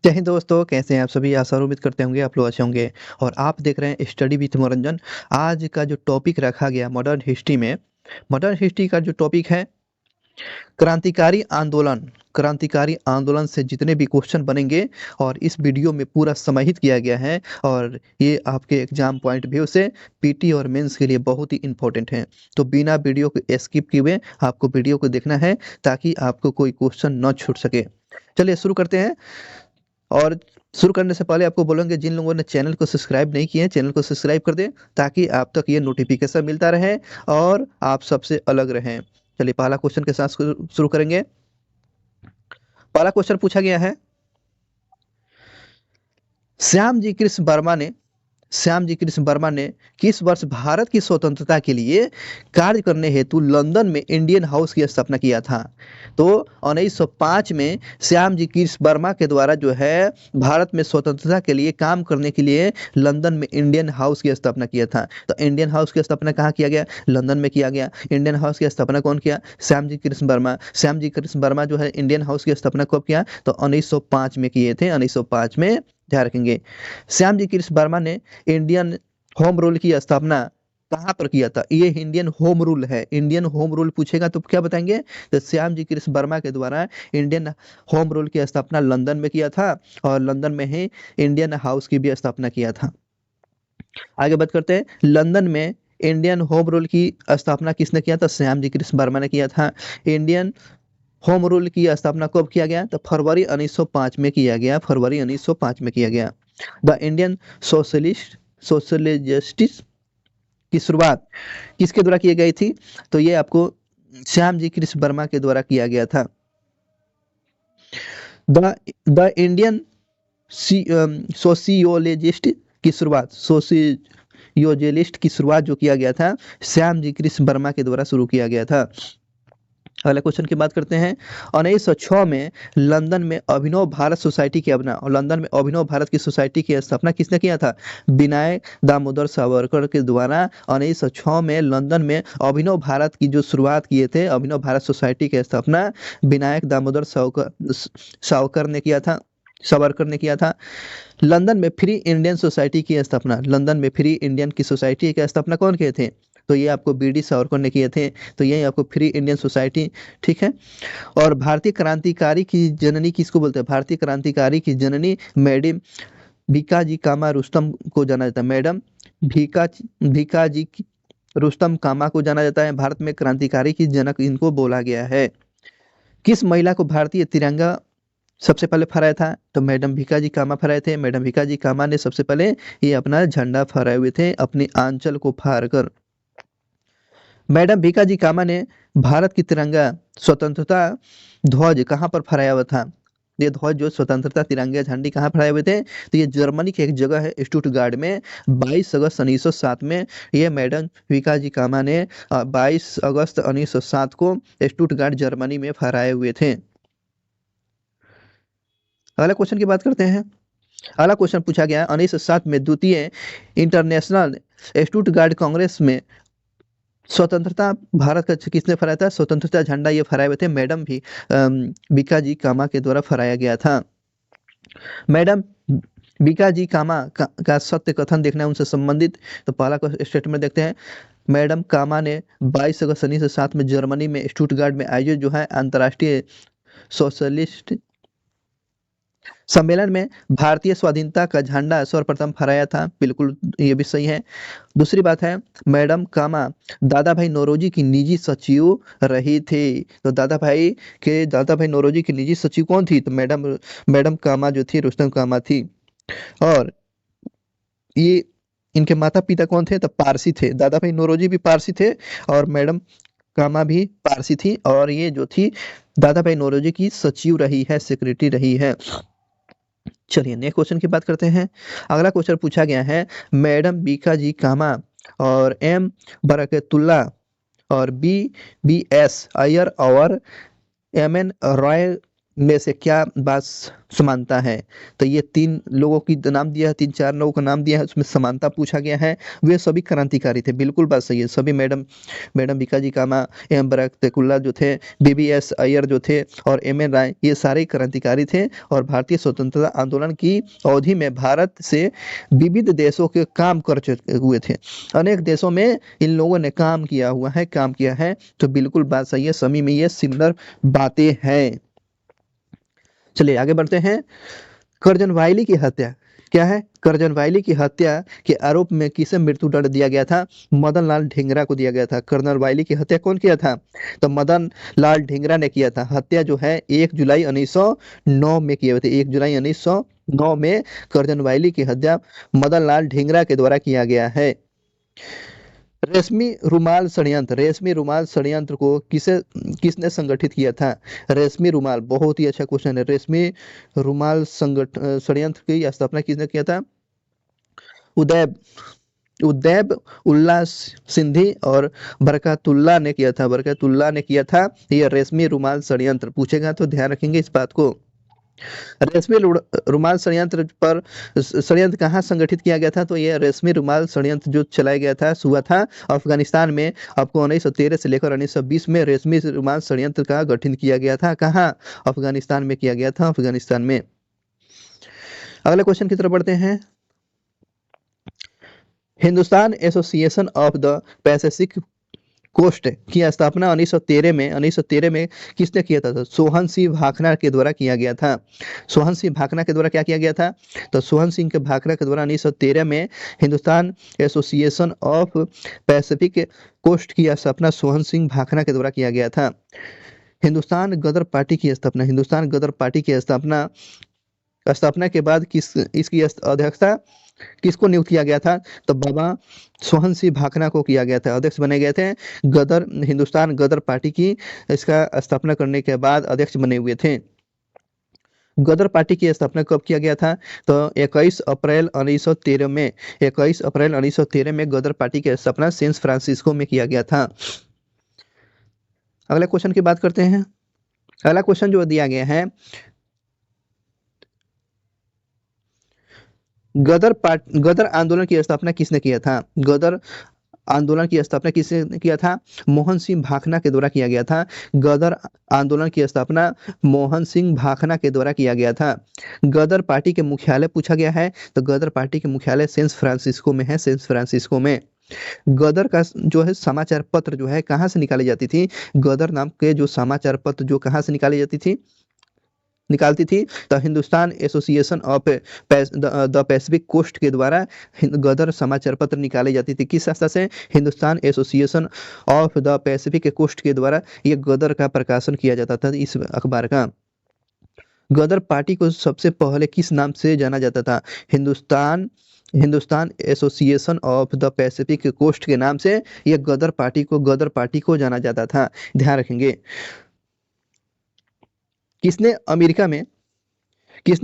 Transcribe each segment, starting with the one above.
जय हिंद दोस्तों, कैसे हैं आप सभी? आशा और उम्मीद करते होंगे आप लोग अच्छे होंगे। और आप देख रहे हैं स्टडी विथ मनोरंजन। आज का जो टॉपिक रखा गया मॉडर्न हिस्ट्री का जो टॉपिक है क्रांतिकारी आंदोलन। क्रांतिकारी आंदोलन से जितने भी क्वेश्चन बनेंगे और इस वीडियो में पूरा समाहित किया गया है, और ये आपके एग्जाम पॉइंट व्यू से पीटी और मेंस के लिए बहुत ही इंपॉर्टेंट है। तो बिना वीडियो को स्किप किए हुए आपको वीडियो को देखना है ताकि आपको कोई क्वेश्चन न छूट सके। चलिए शुरू करते हैं। और शुरू करने से पहले आपको बोलेंगे, जिन लोगों ने चैनल को सब्सक्राइब नहीं किए हैं, चैनल को सब्सक्राइब कर दें ताकि आप तक ये नोटिफिकेशन मिलता रहे और आप सबसे अलग रहें। चलिए पहला क्वेश्चन के साथ शुरू शुरू करेंगे। पहला क्वेश्चन पूछा गया है, श्याम जी कृष्ण वर्मा ने श्याम जी कृष्ण वर्मा ने किस वर्ष भारत की स्वतंत्रता के लिए कार्य करने हेतु लंदन में इंडियन हाउस की स्थापना किया था? तो 1905 में श्याम जी कृष्ण वर्मा के द्वारा जो है भारत में स्वतंत्रता के लिए काम करने के लिए लंदन में इंडियन हाउस की स्थापना किया था। तो इंडियन हाउस की स्थापना कहाँ किया गया? लंदन में किया गया। इंडियन हाउस की स्थापना कौन किया? श्याम जी कृष्ण वर्मा। श्याम जी कृष्ण वर्मा जो है इंडियन हाउस की स्थापना कब किया? तो 1905 में किए थे। 1905 में, ध्यान रखेंगे। श्याम जी कृष्ण वर्मा ने इंडियन होम रूल की स्थापना कहाँ पर किया था? ये इंडियन होम रूल है। इंडियन होम रूल पूछेगा तो क्या बताएंगे? तो श्याम जी कृष्ण वर्मा के द्वारा इंडियन होम रूल की स्थापना लंदन में किया था, और लंदन में ही इंडियन हाउस की भी स्थापना किया था। आगे बात करते हैं, लंदन में इंडियन होम रूल की स्थापना किसने किया था? श्याम जी कृष्ण वर्मा ने किया था। इंडियन होम रूल की स्थापना कब किया गया? तो फरवरी 1905 में किया गया। फरवरी 1905 में किया गया। द इंडियन सोशलिस्ट की शुरुआत किसके द्वारा की गई थी? तो ये आपको श्याम जी कृष्ण वर्मा के द्वारा किया गया था। द द इंडियन सोशियोलॉजिस्ट की शुरुआत सोशियोलॉजिस्ट की शुरुआत जो किया गया था, श्याम जी कृष्ण वर्मा के द्वारा शुरू किया गया था। अगला क्वेश्चन की बात करते हैं। 1906 में लंदन में अभिनव भारत सोसाइटी की स्थापना, और लंदन में अभिनव भारत की सोसाइटी की स्थापना किसने किया था? विनायक दामोदर सावरकर के द्वारा 1906 में लंदन में अभिनव भारत की जो शुरुआत किए थे, अभिनव भारत सोसाइटी की स्थापना विनायक दामोदर सावरकर ने किया था। सावरकर ने किया था। लंदन में फ्री इंडियन सोसाइटी की स्थापना, लंदन में फ्री इंडियन की सोसाइटी की स्थापना कौन किए थे? तो ये आपको बीडी सावरकर ने किए थे। तो यही आपको फ्री इंडियन सोसाइटी, ठीक है। और भारतीय क्रांतिकारी की जननी किसको बोलते हैं? भारतीय क्रांतिकारी की जननी मैडम भीकाजी कामा रुस्तम को जाना जाता है। मैडम भीका भीकाजी रुस्तम कामा को जाना जाता है। भारत में क्रांतिकारी की जनक इनको बोला गया है। किस महिला को भारतीय तिरंगा सबसे पहले फहराया था? तो मैडम भीकाजी कामा फहराए थे। मैडम भीकाजी कामा ने सबसे पहले ये अपना झंडा फहराए हुए थे, अपनी आंचल को फाड़ कर। मैडम भीकाजी कामा ने भारत की तिरंगा स्वतंत्रता ध्वज कहाँ पर फहराया हुआ था? ये ध्वज जो स्वतंत्रता तिरंगा झंडी कहाँ फहराए हुए थे? तो ये जर्मनी की एक जगह है स्टुटगार्ड में। 22 अगस्त 1907 में ये मैडम भीकाजी कामा ने 22 अगस्त 1907 को स्टुटगार्ड जर्मनी में फहराए हुए थे। अगला क्वेश्चन की बात करते हैं। अगला क्वेश्चन पूछा गया है, 1907 में द्वितीय इंटरनेशनल स्टुटगार्ड कांग्रेस में स्वतंत्रता भारत का किसने फहराया था? स्वतंत्रता झंडा ये फहराए हुए थे मैडम भी भीकाजी कामा के द्वारा फहराया गया था। मैडम भीकाजी कामा का सत्य कथन देखना है उनसे संबंधित। तो पहला स्टेटमेंट देखते हैं। मैडम कामा ने 22 अगस्त 1907 में जर्मनी में स्टुटगार्ड में आयोजित जो है अंतर्राष्ट्रीय सोशलिस्ट सम्मेलन में भारतीय स्वाधीनता का झंडा सर्वप्रथम फहराया था। बिल्कुल ये भी सही है। दूसरी बात है, मैडम कामा दादा भाई नौरोजी की निजी सचिव रही थी। तो दादा भाई नौरोजी की निजी सचिव कौन थी? तो मैडम कामा जो थी, रुस्तम कामा थी। और ये इनके माता पिता कौन थे? तो पारसी थे। दादा भाई नौरोजी भी पारसी थे और मैडम कामा भी पारसी थी, और ये जो थी दादा भाई नौरोजी की सचिव रही है, सेक्रेटरी रही है। चलिए नेक्स्ट क्वेश्चन की बात करते हैं। अगला क्वेश्चन पूछा गया है, मैडम भीकाजी कामा और एम बरकतुल्ला और बी एस अय्यर और एम एन रॉय में से क्या बात समानता है? तो ये 3 लोगों की नाम दिया है, 3-4 लोगों का नाम दिया है, उसमें समानता पूछा गया है। वे सभी क्रांतिकारी थे, बिल्कुल बात सही है। सभी मैडम मैडम भीकाजी कामा, एम बरकतुल्लाह जो थे, बीबीएस अय्यर जो थे और एमएन राय, ये सारे क्रांतिकारी थे और भारतीय स्वतंत्रता आंदोलन की अवधि में भारत से विविध देशों के काम कर चुके हुए थे। अनेक देशों में इन लोगों ने काम किया है, तो बिल्कुल बात सही है, सभी में ये सिमिलर बातें हैं। चलिए आगे बढ़ते हैं। कर्जन वाइली की हत्या क्या है? कर्जन वाइली की हत्या के आरोप में किसे मृत्यु दंड दिया गया था? मदन लाल ढींगरा को दिया गया था। कर्नल वाइली की हत्या कौन किया था? तो मदन लाल ढींगरा ने किया था। हत्या जो है 1 जुलाई 1909 में किए हुए थे। 1 जुलाई 1909 में कर्जन वाइली की हत्या मदन लाल ढींगरा के द्वारा किया गया है। रेशमी रुमाल षड्यंत्र को किसने संगठित किया था? रेशमी रुमाल, बहुत ही अच्छा क्वेश्चन है। रेशमी रुमाल षड्यंत्र की स्थापना किसने किया था? उदैब उदैब उल्ला सिंधी और बरकतुल्लाह ने किया था। बरकतुल्लाह ने किया था यह रेशमी रुमाल षड्यंत्र। पूछेगा तो ध्यान रखेंगे इस बात को। रेशमी रुमाल षड्यंत्र कहाँ संगठित किया गया था? तो ये रेशमी रुमाल षड्यंत्र जो चलाया गया था, हुआ था अफगानिस्तान में। आपको 1913 से लेकर 1920 में रेशमी रुमाल षड्यंत्र का गठन किया गया था। कहाँ? अफगानिस्तान में किया गया था, अफगानिस्तान में। अगले क्वेश्चन की तरफ बढ़ते हैं। Hindustan association of the Pacific Coast की स्थापना 1913 में किसने किया था? तो सोहन सिंह भाखड़ा के द्वारा किया गया था। सोहन सिंह भाखड़ा के द्वारा क्या किया गया था? तो सोहन सिंह के भाखड़ा के द्वारा 1913 में Hindustan association of Pacific Coast की स्थापना सोहन सिंह भाखड़ा के द्वारा किया गया था। हिंदुस्तान गदर पार्टी की स्थापना के बाद इसकी अध्यक्षता किसको नियुक्त किया गया था? तो बाबा सोहन सिंह भाखड़ा को किया गया था, अध्यक्ष बने गए थे। हिंदुस्तान गदर पार्टी की इसका स्थापना करने के बाद अध्यक्ष बने हुए थे। गदर पार्टी की स्थापना कब किया गया था? तो 21 अप्रैल 1913 में गदर पार्टी की स्थापना सैन फ्रांसिस्को में किया गया था। अगले क्वेश्चन की बात करते हैं। अगला क्वेश्चन जो दिया गया है, गदर आंदोलन की स्थापना किसने किया था? गदर आंदोलन की स्थापना किसने किया था? मोहन सिंह भाखड़ा के द्वारा किया गया था। गदर आंदोलन की स्थापना मोहन सिंह भाखड़ा के द्वारा किया गया था। गदर पार्टी के मुख्यालय पूछा गया है, तो गदर पार्टी के मुख्यालय सैन फ्रांसिस्को में है, सैन फ्रांसिस्को में। गदर का जो है समाचार पत्र जो है कहाँ से निकाली जाती थी? गदर नाम के जो समाचार पत्र जो कहाँ से निकालती थी तो Hindustan association of the Pacific Coast के द्वारा गदर समाचार पत्र निकाली जाती थी। किस संस्था से? Hindustan association of the Pacific Coast के द्वारा ये गदर का प्रकाशन किया जाता था, इस अखबार का। गदर पार्टी को सबसे पहले किस नाम से जाना जाता था? Hindustan association of the Pacific Coast के नाम से यह गदर पार्टी को जाना जाता था, ध्यान रखेंगे। किसने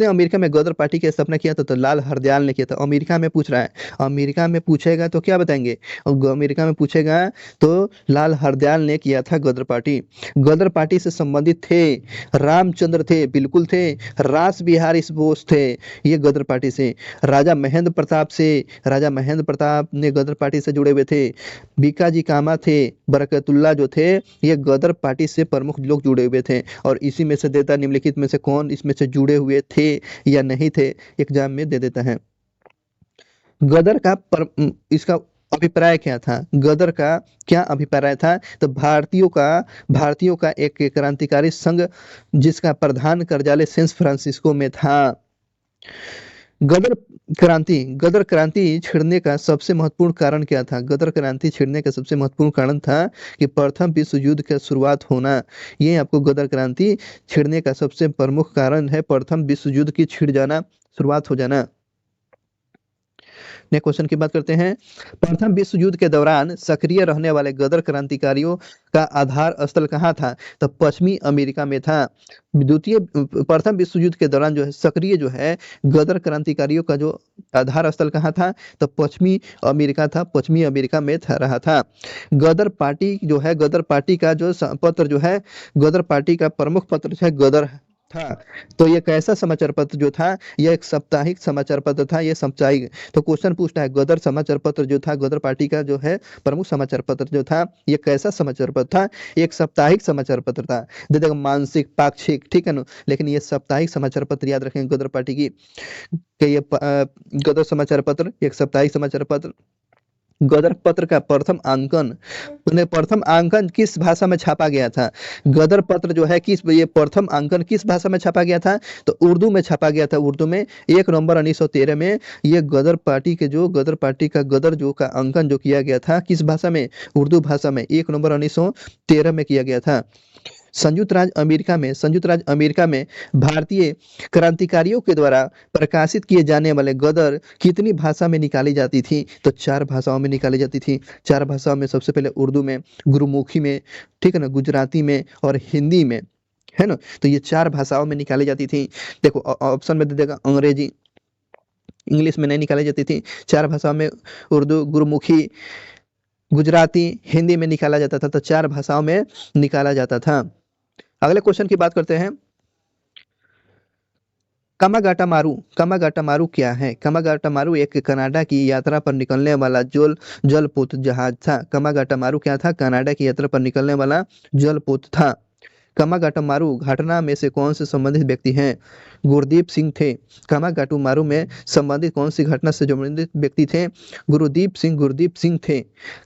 अमेरिका में गदर पार्टी की स्थापना किया था? तो लाल हरदयाल ने किया था। अमेरिका में पूछ रहा है, अमेरिका में पूछेगा तो क्या बताएंगे? अमेरिका में पूछेगा तो लाल हरदयाल ने किया था गदर पार्टी से संबंधित थे रामचंद्र थे, बिल्कुल थे। रास बिहारी बोस थे ये गदर पार्टी से। राजा महेंद्र प्रताप ने गदर पार्टी से जुड़े हुए थे। बीकाजी कामा थे, बरकतुल्लाह जो थे, ये गदर पार्टी से प्रमुख लोग जुड़े हुए थे। और इसी में से देता निम्नलिखित में से कौन इसमें से जुड़े हुए थे या नहीं थे, एग्जाम में दे देता है। गदर का इसका अभिप्राय क्या था? गदर का क्या अभिप्राय था? तो भारतीयों का एक क्रांतिकारी संघ जिसका प्रधान कार्यालय सैन फ्रांसिस्को में था। गदर क्रांति छिड़ने का सबसे महत्वपूर्ण कारण क्या था? गदर क्रांति छिड़ने का सबसे महत्वपूर्ण कारण था कि प्रथम विश्व युद्ध का शुरुआत होना। ये आपको गदर क्रांति छिड़ने का सबसे प्रमुख कारण है, प्रथम विश्व युद्ध की छिड़ जाना, शुरुआत हो जाना। नेक्स्ट क्वेश्चन की बात करते हैं। प्रथम विश्व युद्ध के दौरान सक्रिय रहने वाले गदर क्रांतिकारियों का आधार स्थल कहाँ था? तो पश्चिमी अमेरिका में था। प्रथम विश्व युद्ध के दौरान जो है सक्रिय जो है गदर क्रांतिकारियों का जो आधार स्थल कहाँ था? तो पश्चिमी अमेरिका था, पश्चिमी अमेरिका में रहा था। गदर पार्टी का जो पत्र जो है, गदर पार्टी का प्रमुख पत्र जो है गदर था। तो ये कैसा समाचार पत्र जो था, ये एक साप्ताहिक समाचार पत्र था। ये साप्ताहिक, तो क्वेश्चन पूछना है गदर समाचार पत्र जो था, गदर पार्टी का जो है प्रमुख समाचार पत्र जो था, ये कैसा समाचार पत्र था? एक साप्ताहिक समाचार पत्र था। दे देगा मानसिक, पाक्षिक, ठीक है ना, लेकिन ये साप्ताहिक समाचार पत्र याद रखेंगे गदर पार्टी की कि ये गदर समाचार पत्र एक साप्ताहिक समाचार पत्र। गदर पत्र का प्रथम अंकन, उन्हें प्रथम अंकन किस भाषा में छापा गया था? गदर पत्र जो है किस, ये प्रथम अंकन किस भाषा में छापा गया था? तो उर्दू में छापा गया था। उर्दू में 1 नवंबर 1913 में ये गदर पार्टी के जो गदर पार्टी का गदर जो का अंकन जो किया गया था किस भाषा में? उर्दू भाषा में 1 नवंबर 1913 में किया गया था। संयुक्त राज्य अमेरिका में भारतीय क्रांतिकारियों के द्वारा प्रकाशित किए जाने वाले गदर कितनी भाषा में निकाली जाती थी? तो 4 भाषाओं में निकाली जाती थी। 4 भाषाओं में सबसे पहले उर्दू में, गुरुमुखी में, ठीक है ना, गुजराती में और हिंदी में, है ना। तो ये 4 भाषाओं में निकाली जाती थी। देखो ऑप्शन में दे देगा अंग्रेजी, इंग्लिश में नहीं निकाली जाती थी। 4 भाषाओं में उर्दू, गुरुमुखी, गुजराती, हिंदी में निकाला जाता था। तो 4 भाषाओं में निकाला जाता था। अगले क्वेश्चन की बात करते हैं। कामागाटा मारू, कामागाटा मारू क्या है? कामागाटा मारू एक कनाडा की यात्रा पर निकलने वाला जलपोत जहाज था। कामागाटा मारू क्या था? कनाडा की यात्रा पर निकलने वाला जलपोत था। कामागाटा मारू घटना में से कौन से संबंधित व्यक्ति हैं? गुरदीप सिंह थे। कामागाटू मारू में संबंधित कौन सी घटना से संबंधित व्यक्ति थे? गुरदीप सिंह थे।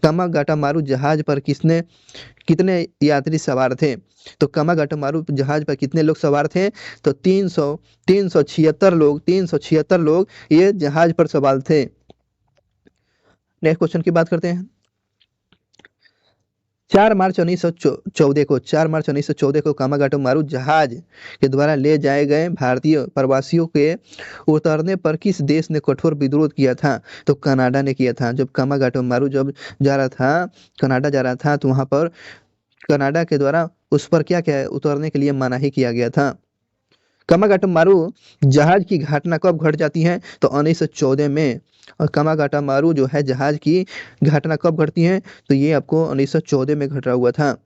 कामागाटा मारू जहाज पर कितने यात्री सवार थे? तो कामागाटा मारू जहाज पर कितने लोग सवार थे? तो 376 लोग ये जहाज पर सवार थे। नेक्स्ट क्वेश्चन की बात करते हैं। 4 मार्च 1914 को कामागाटा मारू जहाज के द्वारा ले जाए गए भारतीय प्रवासियों के उतरने पर किस देश ने कठोर विरोध किया था? तो कनाडा ने किया था। जब कामागाटा मारू जब जा रहा था, कनाडा जा रहा था, तो वहां पर कनाडा के द्वारा उस पर क्या क्या उतरने के लिए मनाही किया गया था। कामागाटा मारू जहाज की घटना कब घट जाती है? तो 1914 में। और कामागाटा मारू जो है जहाज की घटना कब घटती है? तो ये आपको 1914 में घटा हुआ था।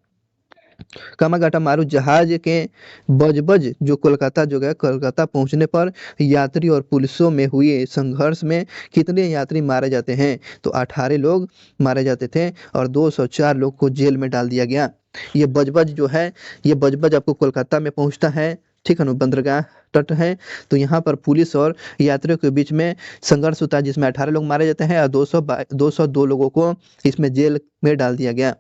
कामागाटा मारू जहाज के बजबज जो कोलकाता पहुंचने पर यात्री और पुलिसों में हुए संघर्ष में कितने यात्री मारे जाते हैं? तो 18 लोग मारे जाते थे और 204 लोग को जेल में डाल दिया गया। ये बजबज जो है, ये बजबज आपको कोलकाता में पहुंचता है, ठीक है ना, बंदरगाह तट है। तो यहाँ पर पुलिस और यात्रियों के बीच में संघर्ष होता है जिसमें 18 लोग मारे जाते हैं और 202 लोगों को इसमें जेल में डाल दिया गया।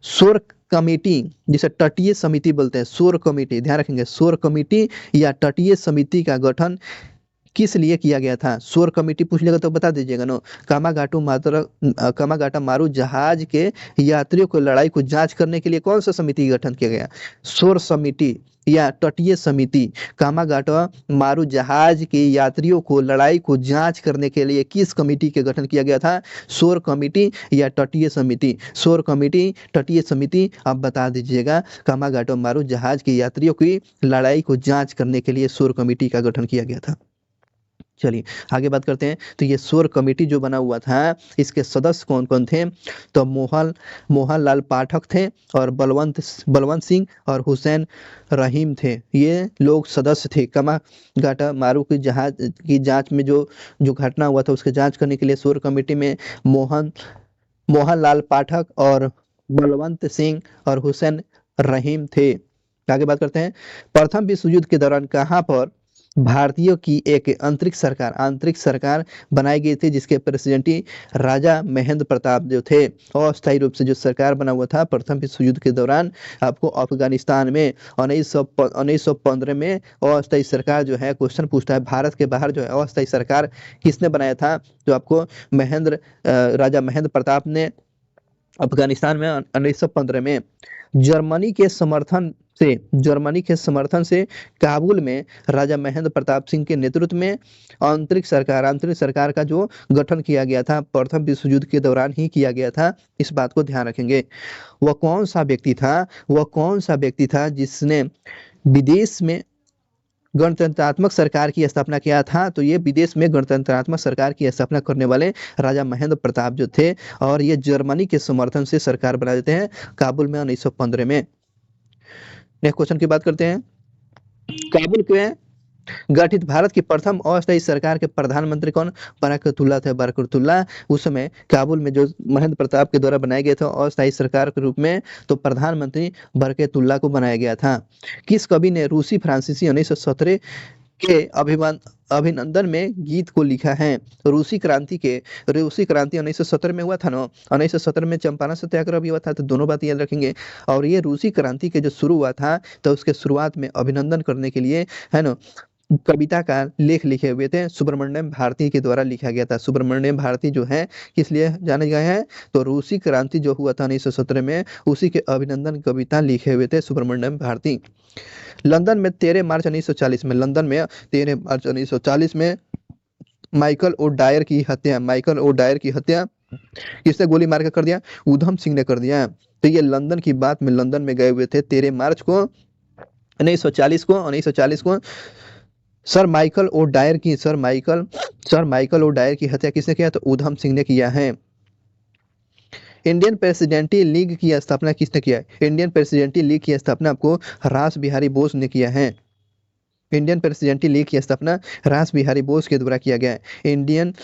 शोर कमेटी, जिसे तटीय समिति बोलते हैं, शोर कमेटी, ध्यान रखेंगे, शोर कमेटी या तटीय समिति का गठन किस लिए किया गया था? शोर कमेटी पूछ लेगा तो बता दीजिएगा ना। कामागाटा मारू जहाज के यात्रियों को लड़ाई को जांच करने के लिए कौन सा समिति का गठन किया गया? शोर समिति या तटीय समिति। कामागाटा मारू जहाज के यात्रियों को लड़ाई को जांच करने के लिए किस कमेटी के गठन किया गया था? शोर कमेटी या तटीय समिति? शोर कमेटी, तटीय समिति, आप बता दीजिएगा। कामागाटा मारू जहाज के यात्रियों की लड़ाई को जांच करने के लिए शोर कमेटी का गठन किया गया था। चलिए आगे बात करते हैं। तो ये शोर कमेटी जो बना हुआ था, इसके सदस्य कौन कौन थे? तो मोहनलाल पाठक थे और बलवंत सिंह और हुसैन रहीम थे। ये लोग सदस्य थे। कामागाटा मारू की जहाज की जांच में जो घटना हुआ था उसके जांच करने के लिए शोर कमेटी में मोहनलाल पाठक और बलवंत सिंह और हुसैन रहीम थे। आगे बात करते हैं। प्रथम विश्व युद्ध के दौरान कहाँ पर भारतीयों की एक आंतरिक सरकार बनाई गई थी जिसके प्रेसिडेंटी राजा महेंद्र प्रताप जो थे। अस्थायी रूप से जो सरकार बना हुआ था प्रथम विश्व युद्ध के दौरान, आपको अफगानिस्तान में 1915 में अस्थायी सरकार जो है, क्वेश्चन पूछता है भारत के बाहर जो है अस्थायी सरकार किसने बनाया था? जो आपको राजा महेंद्र प्रताप ने अफगानिस्तान में 1915 में। जर्मनी के समर्थन से काबुल में राजा महेंद्र प्रताप सिंह के नेतृत्व में आंतरिक सरकार का जो गठन किया गया था प्रथम विश्व युद्ध के दौरान ही किया गया था। इस बात को ध्यान रखेंगे। वह कौन सा व्यक्ति था जिसने विदेश में गणतंत्रात्मक सरकार की स्थापना किया था? तो ये विदेश में गणतंत्रात्मक सरकार की स्थापना करने वाले राजा महेंद्र प्रताप जो थे, और ये जर्मनी के समर्थन से सरकार बना देते हैं काबुल में 1915 में। नेक्स्ट क्वेश्चन की बात करते हैं। काबुल के गठित भारत की प्रथम अस्थायी सरकार के प्रधानमंत्री कौन? बरकतुल्ला थे, बरकतुल्ला। उस समय काबुल में जो महेंद्र प्रताप के द्वारा बनाए गए थे अस्थायी सरकार के रूप में, तो प्रधानमंत्री बरकतुल्ला को बनाया गया था। किस कवि ने रूसी फ्रांसीसी 1917 के अभिनंदन में गीत को लिखा है? रूसी क्रांति 1917 में हुआ था ना, 1917 में चंपारण सत्याग्रह भी हुआ था, तो दोनों बात याद रखेंगे। और ये रूसी क्रांति के जो शुरू हुआ था, तो उसके शुरुआत में अभिनंदन करने के लिए, है ना, कविता का लेख लिखे हुए थे, सुब्रमण्यम भारती के द्वारा लिखा गया था। सुब्रमण्यम भारती जो है किस लिए जाने गए हैं? तो रूसी क्रांति जो हुआ था 1917 में, उसी के अभिनंदन कविता लिखे हुए थे सुब्रमण्यम भारती। लंदन में 13 मार्च 1940 में, लंदन में 13 मार्च 1940 में माइकल ओ डायर की हत्या किसने गोली मार के कर दिया? उधम सिंह ने कर दिया। तो ये लंदन की बात में लंदन में गए हुए थे 13 मार्च को 1940 को सर माइकल ओ डायर की हत्या किसने किया? तो उधम सिंह ने किया है। इंडियन प्रेसिडेंटी लीग की स्थापना किसने किया है? इंडियन प्रेसिडेंटी लीग की स्थापना आपको रास बिहारी बोस ने किया है। इंडियन प्रेसिडेंटी लीग की स्थापना रास बिहारी बोस के द्वारा किया गया है। इंडियन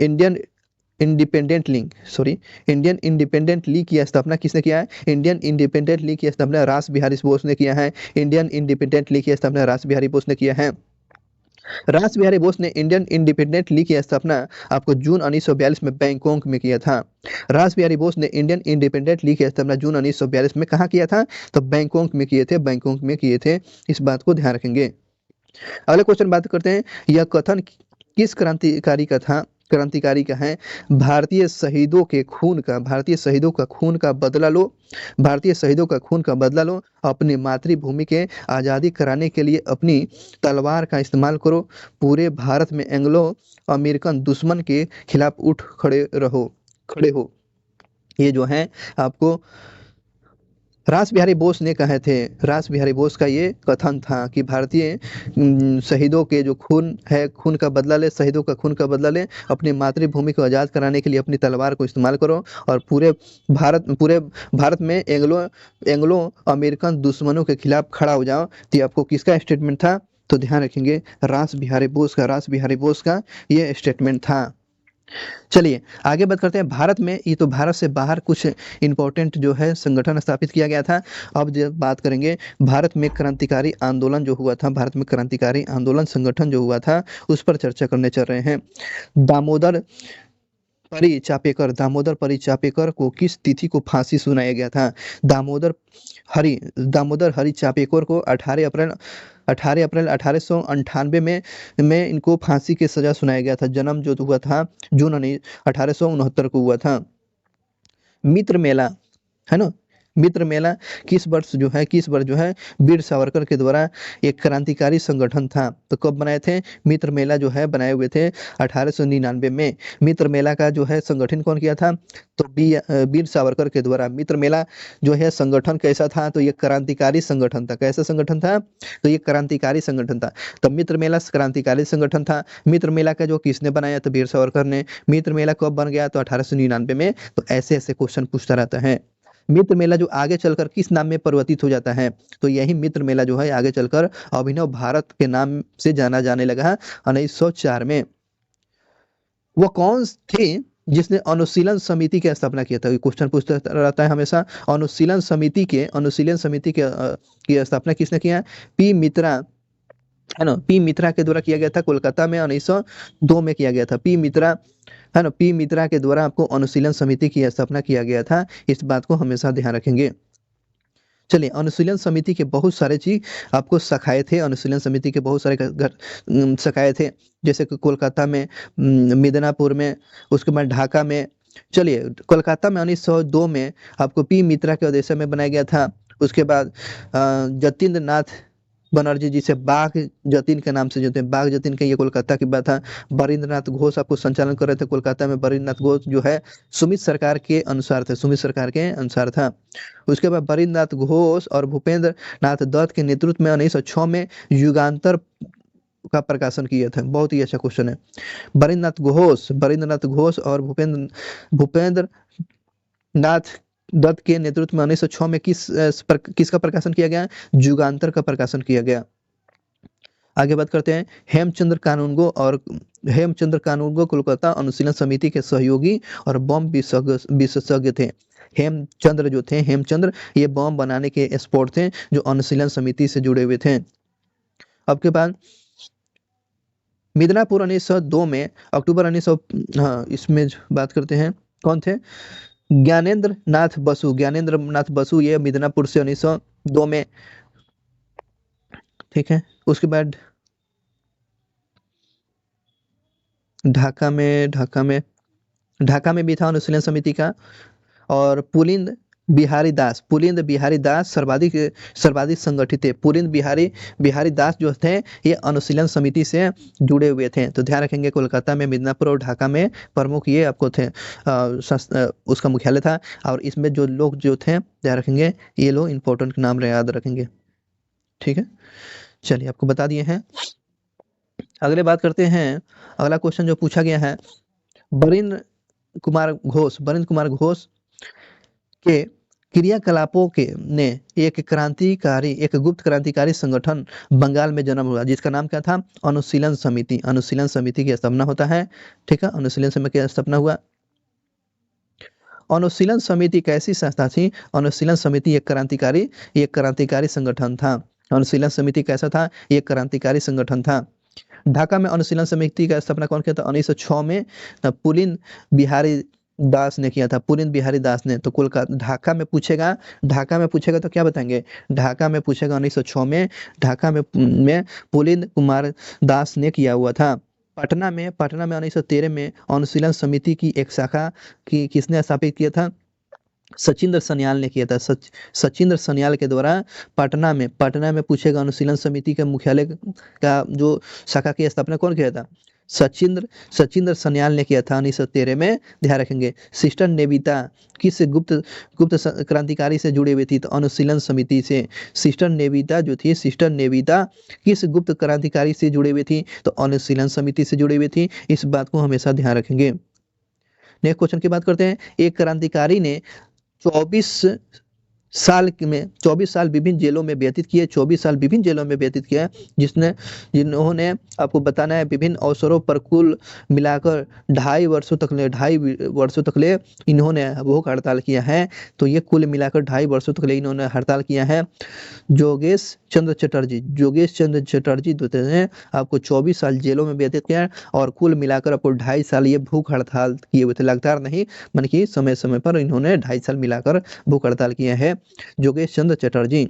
इंडियन इंडिपेंडेंट लीग की स्थापना किसने किया है? इंडियन इंडिपेंडेंट लीग की स्थापना रास बिहारी बोस ने किया है। इंडियन इंडिपेंडेंट लीग की स्थापना रास बिहारी बोस ने किया है। रास बिहारी बोस ने इंडियन इंडिपेंडेंट लीग की स्थापना आपको जून 1942 में बैंकॉक में किया था। रास बिहारी बोस ने इंडियन इंडिपेंडेंट लीग की स्थापना जून 1942 में कहाँ किया था? तो बैंकॉक में किए थे। इस बात को ध्यान रखेंगे। अगले क्वेश्चन बात करते हैं, यह कथन किस क्रांतिकारी का है? भारतीय शहीदों का खून का बदला लो, अपनी मातृभूमि के आज़ादी कराने के लिए अपनी तलवार का इस्तेमाल करो, पूरे भारत में एंग्लो अमेरिकन दुश्मन के खिलाफ उठ खड़े हो। ये जो है आपको रास बिहारी बोस ने कहे थे। रास बिहारी बोस का ये कथन था कि भारतीय शहीदों के जो खून का बदला ले, अपनी मातृभूमि को आज़ाद कराने के लिए अपनी तलवार को इस्तेमाल करो, और पूरे भारत में एंग्लो अमेरिकन दुश्मनों के खिलाफ खड़ा हो जाओ। तो ये आपको किसका स्टेटमेंट था? तो ध्यान रखेंगे, रास बिहारी बोस का ये स्टेटमेंट था। चलिए आगे बात करते हैं। भारत में, ये तो भारत से बाहर कुछ इंपॉर्टेंट जो है संगठन स्थापित किया गया था। अब जब बात करेंगे भारत में क्रांतिकारी आंदोलन जो हुआ था, भारत में क्रांतिकारी आंदोलन संगठन जो हुआ था, उस पर चर्चा करने चल रहे हैं। दामोदर परी चापेकर को किस तिथि को फांसी सुनाया गया था? दामोदर हरि चापेकर को 18 अप्रैल 1898 में इनको फांसी की सजा सुनाया गया था। जन्म जो हुआ था जून 1869 को हुआ था। मित्र मेला, है ना, मित्र मेला किस वर्ष जो है वीर सावरकर के द्वारा एक क्रांतिकारी संगठन था। तो कब बनाए थे? मित्र मेला जो है बनाए हुए थे 1899 में। मित्र मेला का जो है संगठन कौन किया था? तो वीर सावरकर के द्वारा। मित्र मेला जो है संगठन कैसा था? तो ये क्रांतिकारी संगठन था। कैसा संगठन था? तो ये क्रांतिकारी संगठन था। तो मित्र मेला क्रांतिकारी संगठन था। मित्र मेला का जो किसने बनाया? तो वीर सावरकर ने। मित्र मेला कब बन गया? तो 1899 में। तो ऐसे ऐसे क्वेश्चन पूछता रहता है। मित्र मेला जो आगे चलकर किस नाम में परिवर्तित हो जाता है? तो यही मित्र मेला जो है आगे चलकर अभिनव भारत के नाम से जाना जाने लगा है 1904 में। वो कौन थे जिसने अनुशीलन समिति की स्थापना किया था? क्वेश्चन पूछता रहता है हमेशा। अनुशीलन समिति की स्थापना किसने किया? पी मित्रा, है ना, पी मित्रा के द्वारा किया गया था। कोलकाता में 1902 में किया गया था। पी मित्रा के द्वारा आपको अनुशीलन समिति की स्थापना किया गया था। इस बात को हमेशा ध्यान रखेंगे। चलिए, अनुशीलन समिति के बहुत सारे चीज आपको शाखाएं थे। अनुशीलन समिति के बहुत सारे शाखाएं थे, जैसे कि कोलकाता में, मिदनापुर में, उसके बाद ढाका में। चलिए, कोलकाता में 1902 में आपको पी मित्रा के आदेश में बनाया गया था। उसके बाद जतीन्द्र नाथ बनर्जी जी से बाघ जतीन के नाम से जो थे, बाघ जतीन के, ये कोलकाता की बात था। बरिंद्रनाथ घोष आपको संचालन कर रहे थे कोलकाता में। बरिंद्रनाथ घोष जो है सुमित सरकार के अनुसार था। उसके बाद बरिंद्रनाथ घोष और भूपेंद्र नाथ दत्त के नेतृत्व में 1906 में युगांतर का प्रकाशन किया था। बहुत ही अच्छा क्वेश्चन है। बरिंद्रनाथ घोष और भूपेंद्र नाथ दत्त के नेतृत्व में 1906 में किसका प्रकाशन किया गया? युगांतर का प्रकाशन किया गया। आगे बात करते हैं, हेमचंद्र कानूनगो कोलकाता अनुशीलन समिति के सहयोगी और बम विशेषज्ञ थे। हेमचंद्र ये बम बनाने के एक्सपर्ट थे जो अनुशीलन समिति से जुड़े हुए थे। अब के बाद मिदनापुर 1902 में, अक्टूबर 1900, हाँ इसमें बात करते हैं, कौन थे? ज्ञानेंद्र नाथ बसु ये मिदनापुर से 1902 में, ठीक है। उसके बाद ढाका में भी था अनुशीलन समिति का। और पुलिंद बिहारी दास सर्वाधिक संगठित थे। पुलिंद बिहारी दास जो थे ये अनुशीलन समिति से जुड़े हुए थे। तो ध्यान रखेंगे, कोलकाता में, मिदनापुर और ढाका में प्रमुख ये आपको थे, उसका मुख्यालय था। और इसमें जो लोग जो थे, ध्यान रखेंगे, ये लोग इंपॉर्टेंट नाम याद रखेंगे, ठीक है। चलिए, आपको बता दिए हैं। अगले बात करते हैं, अगला क्वेश्चन जो पूछा गया है, बरिंद्र कुमार घोष के क्रियाकलापों के ने एक गुप्त क्रांतिकारी संगठन बंगाल में जन्म हुआ, जिसका नाम क्या था? अनुशीलन समिति की स्थापना होता है, ठीक है। अनुशीलन समिति की स्थापना हुआ। अनुशीलन समिति कैसी संस्था थी? अनुशीलन समिति एक क्रांतिकारी संगठन था। अनुशीलन समिति कैसा था? एक क्रांतिकारी संगठन था। ढाका में अनुशीलन समिति का स्थापना कौन किया था? 1906 में पुलिंद बिहारी दास ने किया था। तो कोलकाता ढाका में पूछेगा तो क्या बताएंगे? ढाका में पूछेगा 1906 में, ढाका में पुलिंद कुमार दास ने किया हुआ था। पटना में 1913 में अनुशीलन समिति की एक शाखा की किसने स्थापित किया था? सचिंद्र सन्याल ने किया था। सचिंद्र सन्याल के द्वारा पटना में पूछेगा अनुशीलन समिति के मुख्यालय का जो शाखा की स्थापना कौन किया था? सचिंद्र सन्याल ने किया था 1913 में। ध्यान रखेंगे। सिस्टर नेविता किस गुप्त क्रांतिकारी से जुड़ी हुई थी? तो अनुशीलन समिति से। सिस्टर नेविता किस गुप्त क्रांतिकारी से जुड़ी हुई थी? तो अनुशीलन समिति से जुड़ी हुई थी। इस बात को हमेशा ध्यान रखेंगे। नेक्स्ट क्वेश्चन की बात करते हैं। एक क्रांतिकारी ने 24 साल विभिन्न जेलों में व्यतीत किए, जिन्होंने आपको बताना है विभिन्न अवसरों पर कुल मिलाकर 2.5 वर्षों तक ले इन्होंने भूख हड़ताल किया है। तो ये कुल मिलाकर 2.5 वर्षों तक ले इन्होंने हड़ताल किया है। जोगेश चंद्र चटर्जी देते हैं आपको 24 साल जेलों में व्यतीत किया और कुल मिलाकर आपको 2.5 साल ये भूख हड़ताल किए हुए थे। लगातार नहीं, मन की समय समय पर इन्होंने 2.5 साल मिलाकर भूख हड़ताल किया है। जोगेश Chandra Chatterjee.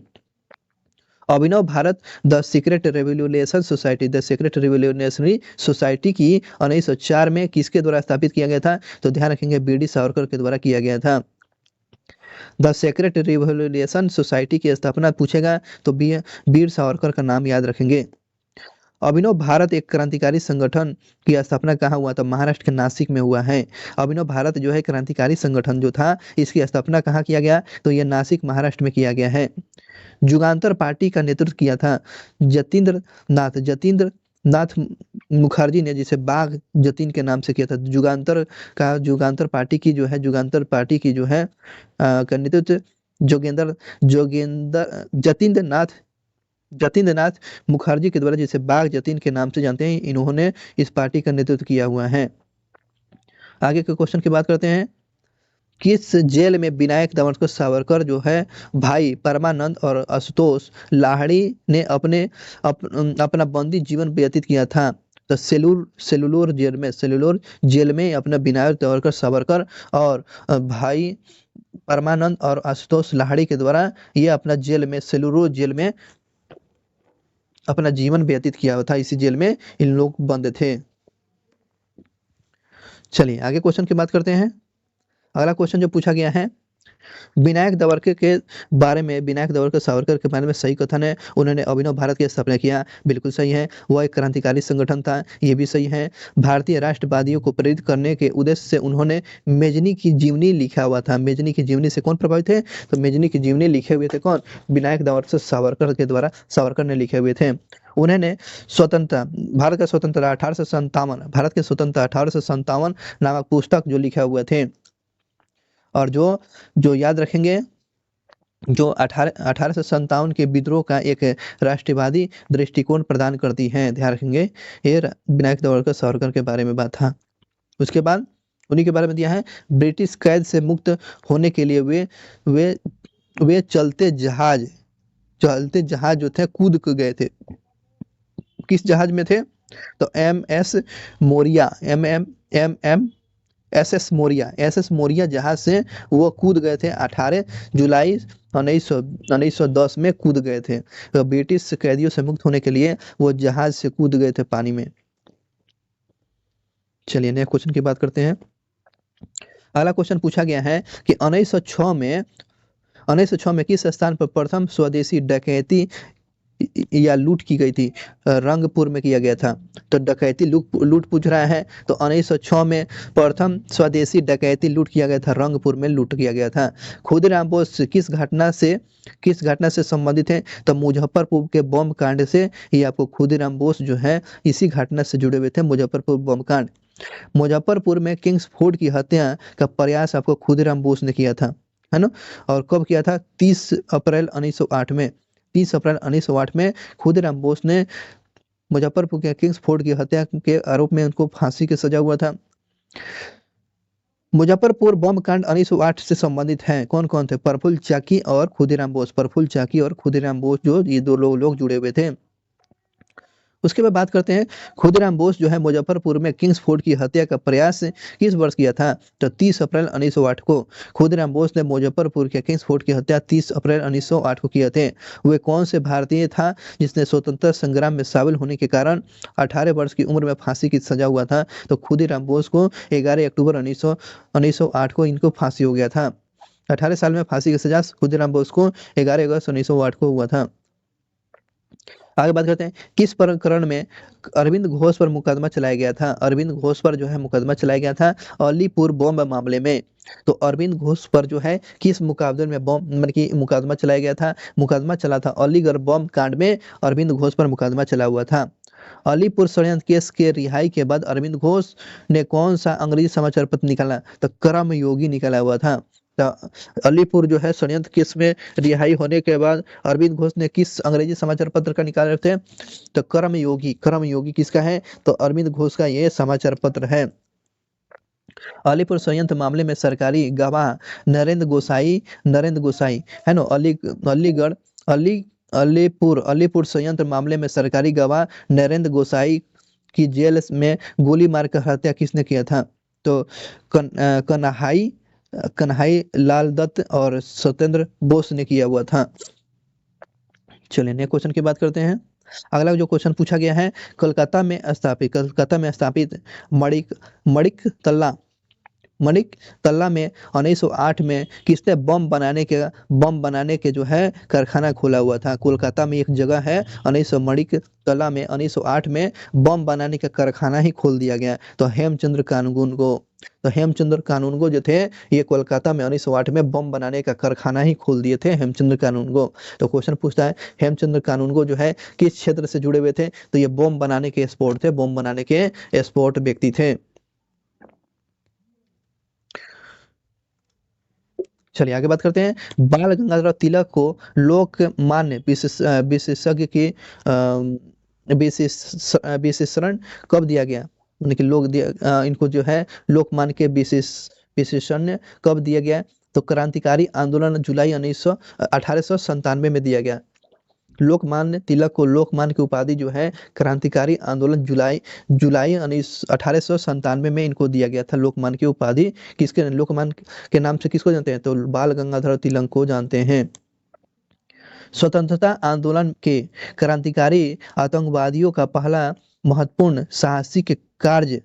Abhinav Bharat the secret revolutionary society की 1904 में किसके द्वारा स्थापित किया गया था? तो ध्यान रखेंगे, बीडी सावरकर के द्वारा किया गया था। द सीक्रेट रिवोल्यूशन सोसाइटी की स्थापना पूछेगा तो वीर सावरकर का नाम याद रखेंगे। अभिनव भारत एक क्रांतिकारी संगठन की स्थापना कहाँ हुआ था? महाराष्ट्र के नासिक में हुआ है। अभिनव भारत जो है क्रांतिकारी संगठन जो था, इसकी स्थापना कहाँ किया गया? तो यह नासिक महाराष्ट्र में किया गया है। जुगांतर पार्टी का नेतृत्व किया था जतींद्र नाथ मुखर्जी ने, जिसे बाघ जतीन के नाम से किया था। जुगांतर पार्टी की जो है का नेतृत्व जतींद्र नाथ मुखर्जी के द्वारा, जिसे बाघ जतीन के नाम से जानते हैं, इन्होंने इस पार्टी का नेतृत्व किया हुआ है। आगे के क्वेश्चन की बात करते हैं। किस जेल में विनायक दामोदर सावरकर जो है भाई परमानंद और आशुतोष लाहिड़ी ने अपना बंदी जीवन व्यतीत किया था? तो सेलुलर जेल में अपना विनायक दामोदर सावरकर और भाई परमानंद और आशुतोष लाहिड़ी के द्वारा ये अपना सेलुलर जेल में अपना जीवन व्यतीत किया हुआ था। इसी जेल में इन लोग बंद थे। चलिए आगे क्वेश्चन की बात करते हैं। अगला क्वेश्चन जो पूछा गया है, विनायक दामोदर सावरकर के बारे में सही कथन है। उन्होंने अभिनव भारत की स्थापना किया, बिल्कुल सही है। वह एक क्रांतिकारी संगठन था, ये भी सही है। भारतीय राष्ट्रवादियों को प्रेरित करने के उद्देश्य से उन्होंने मेजनी की जीवनी लिखा हुआ था। मेजनी की जीवनी से कौन प्रभावित थे? तो मेजनी की जीवनी लिखे हुए थे कौन? विनायक दामोदर सावरकर के द्वारा सावरकर ने लिखे हुए थे। उन्होंने भारत के स्वतंत्रता 1857 नामक पुस्तक जो लिखे हुए थे। और जो याद रखेंगे, जो 1857 के विद्रोह का एक राष्ट्रवादी दृष्टिकोण प्रदान करती हैं। ध्यान रखेंगे, ये विनायक दामोदर सावरकर के बारे में बात था। उसके बाद उन्हीं के बारे में दिया है, ब्रिटिश कैद से मुक्त होने के लिए वे वे चलते जहाज जो थे कूद के गए थे। किस जहाज में थे? तो M S Moria, M S Moria, Moria जहाज से वो कूद गए थे। 18 जुलाई 1910 में कूद गए थे। तो ब्रिटिश कैदियों से मुक्त होने के लिए वो जहाज से कूद गए थे पानी में। चलिए नए क्वेश्चन की बात करते हैं। अगला क्वेश्चन पूछा गया है कि 1906 में किस स्थान पर प्रथम स्वदेशी डकैती या लूट की गई थी? रंगपुर में किया गया था। तो डकैती लूट पूछ रहा है, तो 1906 में प्रथम स्वदेशी डकैती लूट किया गया था, रंगपुर में लूट किया गया था। खुदीराम बोस किस घटना से संबंधित है? तो मुजफ्फरपुर के बम कांड से। ये आपको खुदीराम बोस जो है इसी घटना से जुड़े हुए थे, मुजफ्फरपुर बम कांड। मुजफ्फरपुर में किंग्सफोर्ड की हत्या का प्रयास आपको खुदीराम बोस ने किया था, है ना? और कब किया था? 30 अप्रैल 1908 में। 30 अप्रैल 1908 में खुदीराम बोस ने मुजफ्फरपुर के किंग्सफोर्ड की हत्या के आरोप में उनको फांसी की सजा हुआ था। मुजफ्फरपुर बम कांड 1908 से संबंधित हैं। कौन कौन थे? प्रफुल्ल चाकी और खुदीराम बोस। प्रफुल्ल चाकी और खुदीराम बोस, जो ये दो लोग जुड़े हुए थे। उसके बाद बात करते हैं, खुदीराम बोस जो है मुजफ्फरपुर में किंग्सफोर्ड की हत्या का प्रयास किस वर्ष किया था? तो 30 अप्रैल 1908 को खुदीराम बोस ने मुजफ्फरपुर के किंग्सफोर्ड की हत्या 30 अप्रैल 1908 को किए थे। वे कौन से भारतीय था जिसने स्वतंत्रता संग्राम में शामिल होने के कारण 18 वर्ष की उम्र में फांसी की सजा हुआ था? तो खुदीराम बोस को 11 अक्टूबर 1908 को इनको फांसी हो गया था। 18 साल में फांसी की सजा खुदीराम बोस को 11 अगस्त 1908 को हुआ था। आगे बात करते हैं, किस प्रकरण में अरविंद घोष पर मुकदमा चलाया गया था? अरविंद घोष पर जो है मुकदमा चलाया गया था अलीपुर बम मामले में। तो अरविंद घोष पर जो है किस मुकाबले में बम मतलब कि मुकदमा चलाया गया था? मुकदमा चला था अलीगढ़ बम कांड में, अरविंद घोष पर मुकदमा चला हुआ था। अलीपुर षड्यंत्र केस के रिहाई के बाद अरविंद घोष ने कौन सा अंग्रेजी समाचार पत्र निकाला? तो कर्मयोगी निकाला हुआ था। तो अलीपुर जो है षड्यंत्र केस में रिहाई होने के बाद अरविंद घोष ने किस अंग्रेजी समाचार पत्र का निकाले थे? तो कर्मयोगी। कर्मयोगी किसका है? तो अरविंद घोष का ये समाचार पत्र है। अलीपुर षड्यंत्र मामले में सरकारी गवाह नरेंद्र गोसाई है ना, अलीगढ़ अली अलीपुर षड्यंत्र मामले में सरकारी गवाह नरेंद्र गोसाई की जेल में गोली मारकर हत्या किसने किया था? तो कन्हाई लाल दत्त और सत्येंद्र बोस ने किया हुआ था। चलिए नए क्वेश्चन की बात करते हैं। अगला जो क्वेश्चन पूछा गया है, कलकत्ता में स्थापित मणिक तल्ला में 1908 में किसने बम बनाने के जो है कारखाना खोला हुआ था? कोलकाता में एक जगह है मणिक तल्ला में 1908 में बम बनाने का कारखाना ही खोल दिया गया। तो हेमचंद्र कानूनगो जो थे ये कोलकाता में 1908 में बम बनाने का कारखाना ही खोल दिए थे हेमचंद्र कानूनगो। तो क्वेश्चन पूछता है, हेमचंद्र कानूनगो जो है किस क्षेत्र से जुड़े हुए थे? तो ये बम बनाने के एक्सपोर्ट व्यक्ति थे। चलिए आगे बात करते हैं, बाल गंगाधर तिलक को लोकमान्य विशेषज्ञ की विशेषण कब दिया गया? यानी कि इनको जो है लोकमान्य के विशेषण कब दिया गया? तो क्रांतिकारी आंदोलन जुलाई 1897 में दिया गया। लोकमान्य तिलक को लोकमान्य की उपाधि जो है क्रांतिकारी आंदोलन जुलाई 1897 में इनको दिया गया था लोकमान्य की उपाधि। किसके लोकमान्य के नाम से किसको जानते हैं? तो बाल गंगाधर तिलक को जानते हैं। स्वतंत्रता आंदोलन के क्रांतिकारी आतंकवादियों का पहला महत्वपूर्ण साहसिक कार्य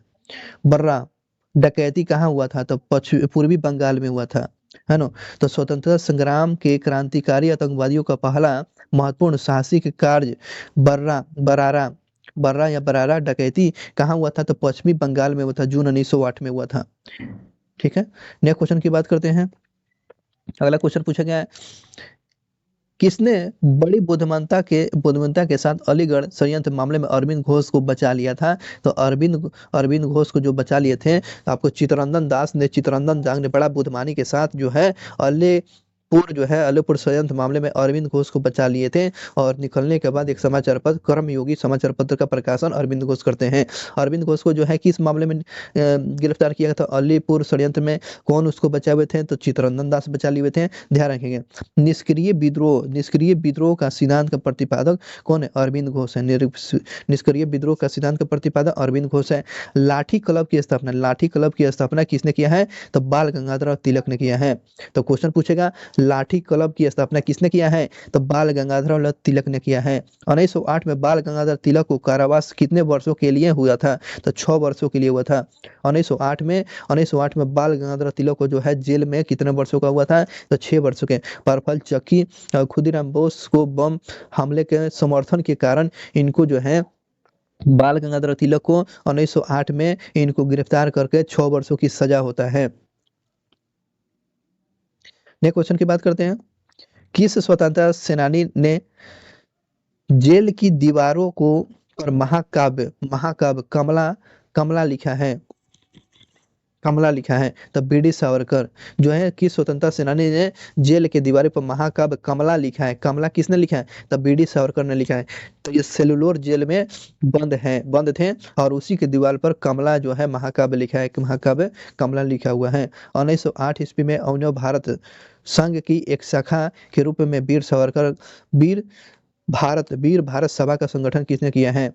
बर्रा डकैती कहाँ हुआ था? तो पूर्वी बंगाल में हुआ था, है ना। तो स्वतंत्रता संग्राम के क्रांतिकारी आतंकवादियों का पहला महत्वपूर्ण साहसिक कार्य बरारा डकैती कहाँ हुआ था? तो पश्चिमी बंगाल में हुआ था, जून 1908 में हुआ था। ठीक है, नेक्स्ट क्वेश्चन की बात करते हैं। अगला क्वेश्चन पूछा गया है, किसने बड़ी बुद्धिमत्ता के साथ अलीगढ़ षड्यंत्र मामले में अरविंद घोष को बचा लिया था? तो अरविंद घोष को जो बचा लिए थे, तो आपको चित्तरंजन दास ने बड़ा बुद्धिमानी के साथ जो है पूर्व जो है अलीपुर षड्यंत्र मामले में अरविंद घोष को बचा लिए थे और निकलने के बाद एक समाचार पत्र कर्मयोगी समाचार पत्र का प्रकाशन अरविंद घोष करते हैं। अरविंद घोष को जो है किस मामले में गिरफ्तार किया गया था? अलीपुर षड्यंत्र में। कौन उसको बचाए हुए थे? तो चित्तरंजन दास बचा लिए हुए थे, ध्यान रखेंगे। निष्क्रिय विद्रोह का सिद्धांत का प्रतिपादक कौन है? अरविंद घोष है। निष्क्रिय विद्रोह का सिद्धांत का प्रतिपादक अरविंद घोष है। लाठी क्लब की स्थापना किसने किया है? तो बाल गंगाधर तिलक ने किया है। तो क्वेश्चन पूछेगा लाठी क्लब की स्थापना किसने किया है? तो बाल गंगाधर तिलक ने किया है। 1908 में बाल गंगाधर तिलक को कारावास कितने वर्षों के लिए हुआ था? तो 6 वर्षों के लिए हुआ था। 1908 में बाल गंगाधर तिलक को जो है जेल में कितने वर्षों का हुआ था? तो 6 वर्षों के। परफल चक्की खुदीराम बोस को बम हमले के समर्थन के कारण इनको जो है बाल गंगाधर तिलक को 1908 में इनको गिरफ्तार करके 6 वर्षों की सजा होता है। नेक्स्ट क्वेश्चन की बात करते हैं। किस स्वतंत्रता सेनानी ने जेल की दीवारों को पर महाकाव्य कमला लिखा है? तो बी.डी. सावरकर जो है किस स्वतंत्रता सेनानी ने जेल के दीवारों पर महाकाव्य कमला लिखा है? कमला किसने लिखा है? तो बी.डी. सावरकर ने लिखा है। तो ये सेलुलोर जेल में बंद थे और उसी के दीवार पर कमला जो है महाकाव्य लिखा है, महाकाव्य कमला लिखा हुआ है। 1908 ईस्वी में अवनव भारत संघ की एक शाखा के रूप में वीर भारत सभा का संगठन किसने किया है?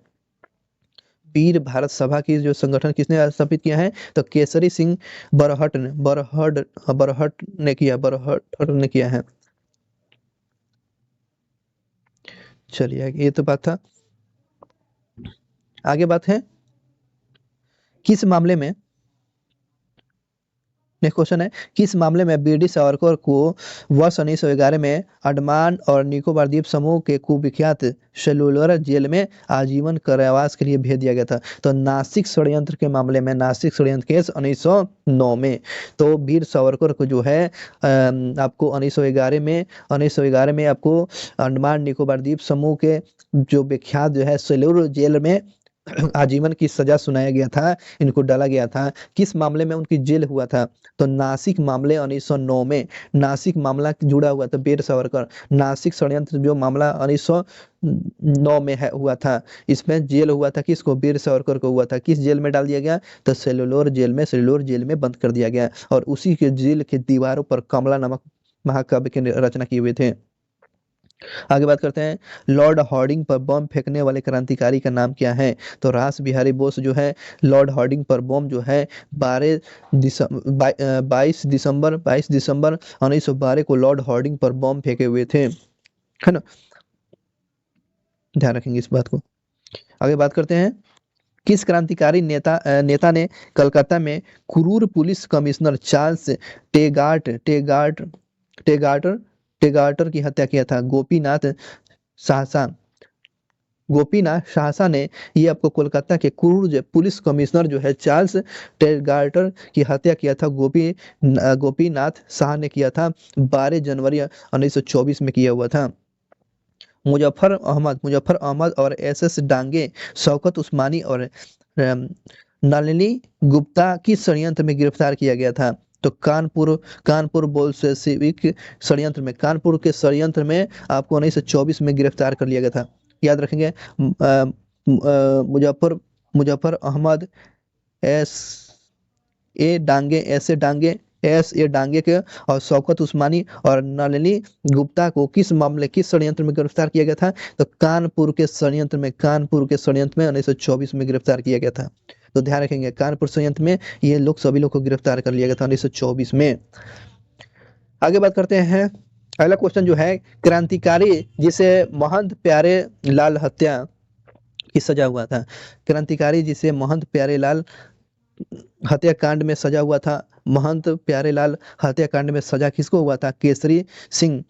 वीर भारत सभा की जो संगठन किसने स्थापित किया है? तो केसरी सिंह बरहट ने किया है। चलिए ये तो बात था। आगे बात है किस मामले में, नेक्स्ट क्वेश्चन है किस मामले में बी.डी. सावरकर को वर्ष 1911 में अंडमान और निकोबार द्वीप समूह के कुविख्यात सेलुलर जेल में आजीवन कारावास के लिए भेज दिया गया था? तो नासिक षड्यंत्र के मामले में, नासिक षड्यंत्र केस 1909 में। तो वीर सावरकर को जो है आपको 1911 में आपको अंडमान निकोबार द्वीप समूह के जो विख्यात जो है सेलुलर जेल में आजीवन की सजा सुनाया गया था, इनको डाला गया था। किस मामले में उनकी जेल हुआ था? तो नासिक मामले 1909 में। नासिक मामला जुड़ा हुआ था वीर सावरकर। नासिक षड्यंत्र जो मामला 1909 में हुआ था, इसमें जेल हुआ था किसको? वीर सावरकर को हुआ था। किस जेल में डाल दिया गया? तो सेलुलोर जेल में बंद कर दिया गया और उसी के जेल के दीवारों पर कमला नामक महाकाव्य की रचना किए हुए थे। आगे बात करते हैं लॉर्ड हार्डिंग पर बम फेंकने वाले क्रांतिकारी का नाम क्या है? तो रास बिहारी बोस जो है लॉर्ड हार्डिंग पर बम जो है 22 दिसंबर 1912 को लॉर्ड हार्डिंग पर बम फेंके हुए थे, है ना, ध्यान रखेंगे इस बात को। आगे बात करते हैं किस क्रांतिकारी नेता ने कलकत्ता में क्रूर पुलिस कमिश्नर चार्ल्स टेगार्टर की हत्या किया था? गोपीनाथ शाहसा ने ये आपको कोलकाता के क्रूर पुलिस कमिश्नर जो है चार्ल्स टेगार्टर की हत्या किया था। गोपीनाथ शाह ने किया था 12 जनवरी 1924 में किया हुआ था। मुजफ्फर अहमद और एस डांगे, शौकत उस्मानी और नलिनी गुप्ता किस षड्यंत्र में गिरफ्तार किया गया था? तो कानपुर बोल्शेविक षड्यंत्र में, कानपुर के षड्यंत्र में आपको 1924 में गिरफ्तार कर लिया गया था। याद रखेंगे मुजफ्फर अहमद एस ए डांगे के और शौकत उस्मानी और नलिनी गुप्ता को किस षड्यंत्र में गिरफ्तार किया गया था? तो कानपुर के षड्यंत्र में 1924 में गिरफ्तार किया गया था। तो ध्यान रखेंगे कानपुर षड्यंत्र में ये लोग सभी लोग को गिरफ्तार कर लिया गया था 1924 में। आगे बात करते हैं अगला क्वेश्चन जो है क्रांतिकारी जिसे महंत प्यारे लाल हत्या की सजा हुआ था, क्रांतिकारी जिसे महंत प्यारे लाल हत्याकांड में सजा हुआ था, महंत प्यारेलाल हत्याकांड में सजा किसको हुआ था? केसरी सिंह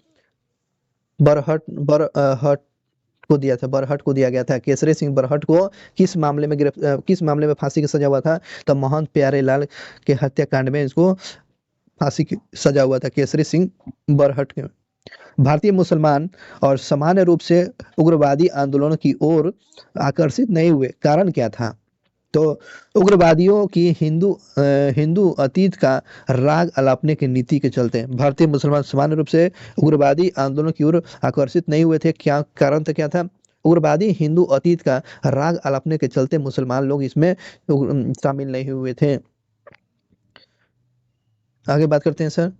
बरहट को दिया गया था। केसरी सिंह बरहट को किस मामले में फांसी की सजा हुआ था? तो महंत प्यारेलाल के हत्याकांड में इसको फांसी की सजा हुआ था केसरी सिंह बरहट के। भारतीय मुसलमान और सामान्य रूप से उग्रवादी आंदोलन की ओर आकर्षित नहीं हुए, कारण क्या था? तो उग्रवादियों की हिंदू अतीत का राग अलापने की नीति के चलते भारतीय मुसलमान सामान्य रूप से उग्रवादी आंदोलन की ओर आकर्षित नहीं हुए थे। क्या कारण था, क्या था? उग्रवादी हिंदू अतीत का राग अलापने के चलते मुसलमान लोग इसमें शामिल नहीं हुए थे। आगे बात करते हैं सर।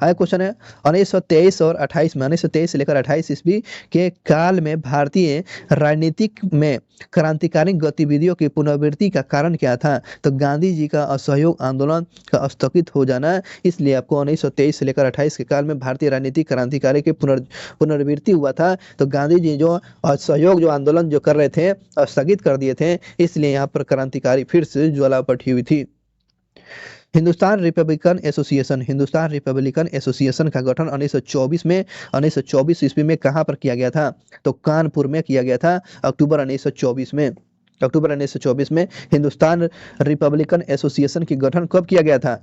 आगे क्वेश्चन है 1923 और 28 में, 1923 से लेकर 28 ईस्वी के काल में भारतीय राजनीतिक में क्रांतिकारी गतिविधियों की पुनरावृत्ति का कारण क्या था? तो गांधी जी का असहयोग आंदोलन का स्थगित हो जाना। इसलिए आपको 1923 से लेकर 28 के काल में भारतीय राजनीतिक क्रांतिकारी की पुनरावृत्ति हुआ था। तो गांधी जी जो असहयोग जो आंदोलन जो कर रहे थे स्थगित कर दिए थे, इसलिए यहाँ पर क्रांतिकारी फिर से ज्वाला भट्टी हुई थी। हिंदुस्तान रिपब्लिकन एसोसिएशन का गठन 1924 ईस्वी में कहाँ पर किया गया था? तो कानपुर में किया गया था, अक्टूबर 1924 में। अक्टूबर 1924 में हिंदुस्तान रिपब्लिकन एसोसिएशन की गठन कब किया गया था?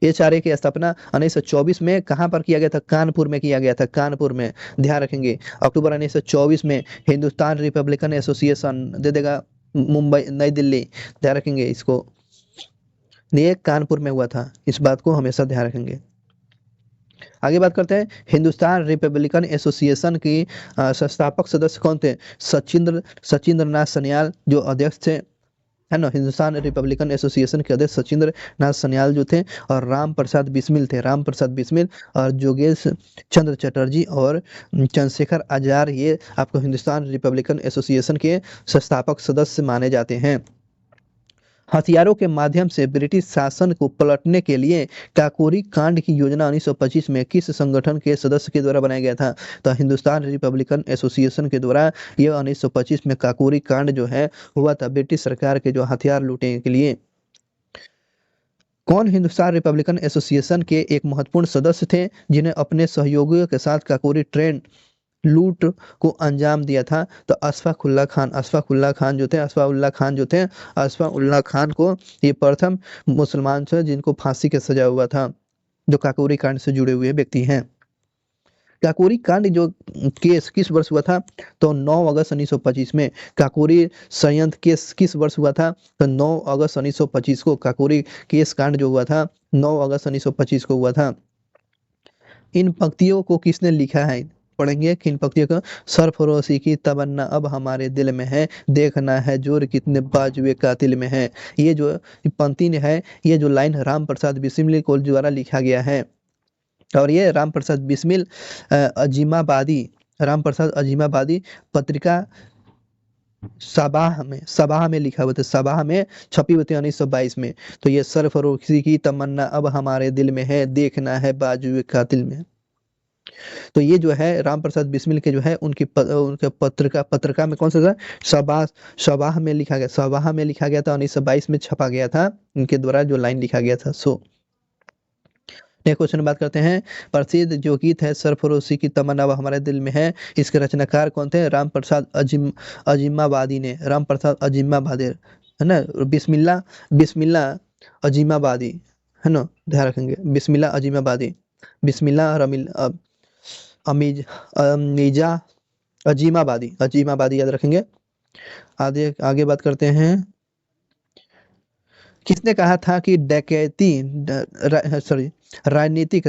HRA की स्थापना 1924 में कहाँ पर किया गया था? कानपुर में किया गया था, कानपुर में, ध्यान रखेंगे। अक्टूबर 1924 में हिंदुस्तान रिपब्लिकन एसोसिएशन दे देगा मुंबई, नई दिल्ली, ध्यान रखेंगे इसको। ये कानपुर में हुआ था, इस बात को हमेशा ध्यान रखेंगे। आगे बात करते हैं, हिंदुस्तान रिपब्लिकन एसोसिएशन की संस्थापक सदस्य कौन थे? सचिंद्र नाथ सन्याल जो अध्यक्ष थे, है ना। हिंदुस्तान रिपब्लिकन एसोसिएशन के अध्यक्ष सचिंद्र नाथ सन्याल जो थे, और राम प्रसाद बिस्मिल थे, राम प्रसाद बिस्मिल, और जोगेश चंद्र चटर्जी और चंद्रशेखर आजाद, ये आपको हिंदुस्तान रिपब्लिकन एसोसिएशन के संस्थापक सदस्य माने जाते हैं। हथियारों के माध्यम से ब्रिटिश शासन को पलटने के लिए काकोरी कांड की योजना 1925 में किस संगठन के सदस्य के द्वारा बनाया गया था? तो हिंदुस्तान रिपब्लिकन एसोसिएशन के द्वारा यह 1925 में काकोरी कांड जो है हुआ था, ब्रिटिश सरकार के जो हथियार लूटने के लिए। कौन हिंदुस्तान रिपब्लिकन एसोसिएशन के एक महत्वपूर्ण सदस्य थे जिन्हें अपने सहयोगियों के साथ काकोरी ट्रेन लूट को अंजाम दिया था? तो अशफाकुल्ला खान, अशफाकुल्ला खान जो थे, अशफाउल्ला खान जो थे, अशफाउल्ला खान को ये प्रथम मुसलमान थे जिनको फांसी का सजा हुआ था, जो काकोरी कांड से जुड़े हुए व्यक्ति हैं। काकोरी कांड जो केस किस वर्ष हुआ था? तो 9 अगस्त 1925 में। काकोरी संयंत्र केस किस वर्ष हुआ था? तो 9 अगस्त 1925 को काकोरी केस कांड जो हुआ था 9 अगस्त 1925 को हुआ था। इन पंक्तियों को किसने लिखा है? पढ़ेंगे कि इन पंक्तियों को, सरफरोशी की तमन्ना अब हमारे दिल में है, देखना है जोर कितने बाजुए कातिल में है। ये जो पंक्ति है, ये जो लाइन राम प्रसाद बिस्मिल को द्वारा लिखा गया है, और ये राम प्रसाद बिस्मिल राम प्रसाद अजीमाबादी पत्रिका सबाह में लिखा हुआ था, सबाह में छपी हुई थी 1922 में। तो ये सरफरोशी की तमन्ना अब हमारे दिल में है, देखना है बाजुए कातिल में। तो ये जो है राम प्रसाद बिस्मिल के जो है उनके पत्रिका में कौन सा था? सबाह में लिखा गया, सबाह में लिखा गया था, 1922 में छपा गया था, इनके द्वारा जो लाइन लिखा गया था। सो नेक्स्ट क्वेश्चन बात करते हैं, प्रसिद्ध जो गीत है सरफरोशी की तमन्ना अब हमारे दिल में है, इसके रचनाकार कौन थे? राम प्रसाद अजीमाबादी ने, राम प्रसाद अजीमाबादी, है ना। बिस्मिल्ला बिस्मिल्ला अजीमाबादी, है ना, ध्यान रखेंगे, बिस्मिल्ला अजीमाबादी, बिस्मिल्ला अमीजा अजीमाबादी, अजीमाबादी याद रखेंगे। आगे बात करते हैं, किसने कहा था कि राजनीतिक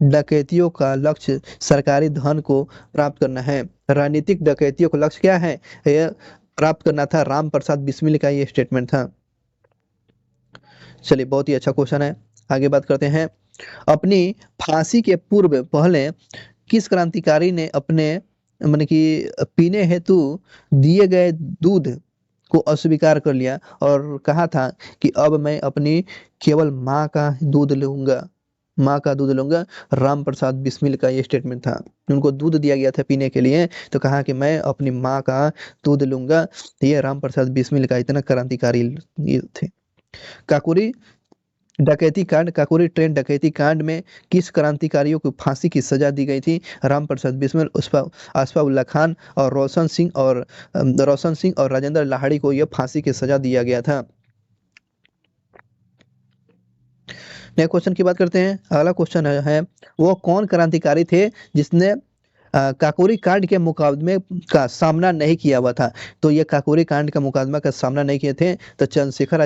डकैतियों का लक्ष्य सरकारी धन को प्राप्त करना है? राजनीतिक डकैतियों का लक्ष्य क्या है? यह प्राप्त करना था, राम प्रसाद बिस्मिल का ये स्टेटमेंट था। चलिए, बहुत ही अच्छा क्वेश्चन है। आगे बात करते हैं, अपनी फांसी के पूर्व पहले किस क्रांतिकारी ने अपने मतलब कि पीने हेतु दिए गए दूध को अस्वीकार कर लिया और कहा था कि अब मैं अपनी केवल माँ का दूध लूंगा, माँ का दूध लूंगा? राम प्रसाद बिस्मिल का ये स्टेटमेंट था। उनको दूध दिया गया था पीने के लिए, तो कहा कि मैं अपनी माँ का दूध लूंगा। ये राम प्रसाद बिस्मिल का इतना क्रांतिकारी ये थे। काकोरी काकोरी ट्रेन डकैती कांड में किस क्रांतिकारियों को फांसी की सजा दी गई थी? राम प्रसाद बिस्मिल, अशफाउल्ला खान और रोशन सिंह और राजेंद्र लाहिड़ी को यह फांसी की सजा दिया गया था। नेक्स्ट क्वेश्चन की बात करते हैं। अगला क्वेश्चन है वो कौन क्रांतिकारी थे जिसने काकोरी कांड के मुकदमे का सामना नहीं किया हुआ था। तो ये काकोरी कांड का मुकदमा का सामना नहीं किए थे, तो चंद्रशेखर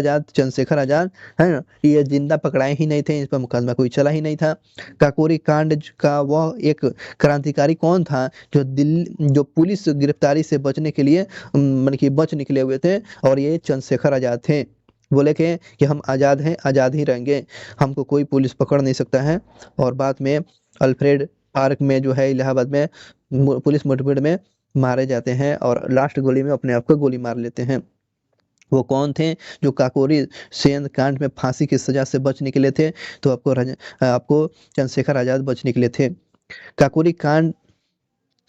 आजाद है ना, ये जिंदा पकड़ाए ही नहीं थे, इस पर मुकदमा कोई चला ही नहीं था। काकोरी कांड का वह एक क्रांतिकारी कौन था जो पुलिस गिरफ्तारी से बचने के लिए मतलब कि बच निकले हुए थे, और ये चंद्रशेखर आजाद थे। बोले कि हम आज़ाद हैं, आज़ाद ही रहेंगे, हमको कोई पुलिस पकड़ नहीं सकता है। और बाद में अल्फ्रेड पार्क में जो है इलाहाबाद में पुलिस मुठभेड़ में मारे जाते हैं, और लास्ट गोली में अपने आप को गोली मार लेते हैं। वो कौन थे जो काकोरी सेन कांड में फांसी की सजा से बच निकले थे? तो आपको चंद्रशेखर आजाद बच निकले थे। काकोरी कांड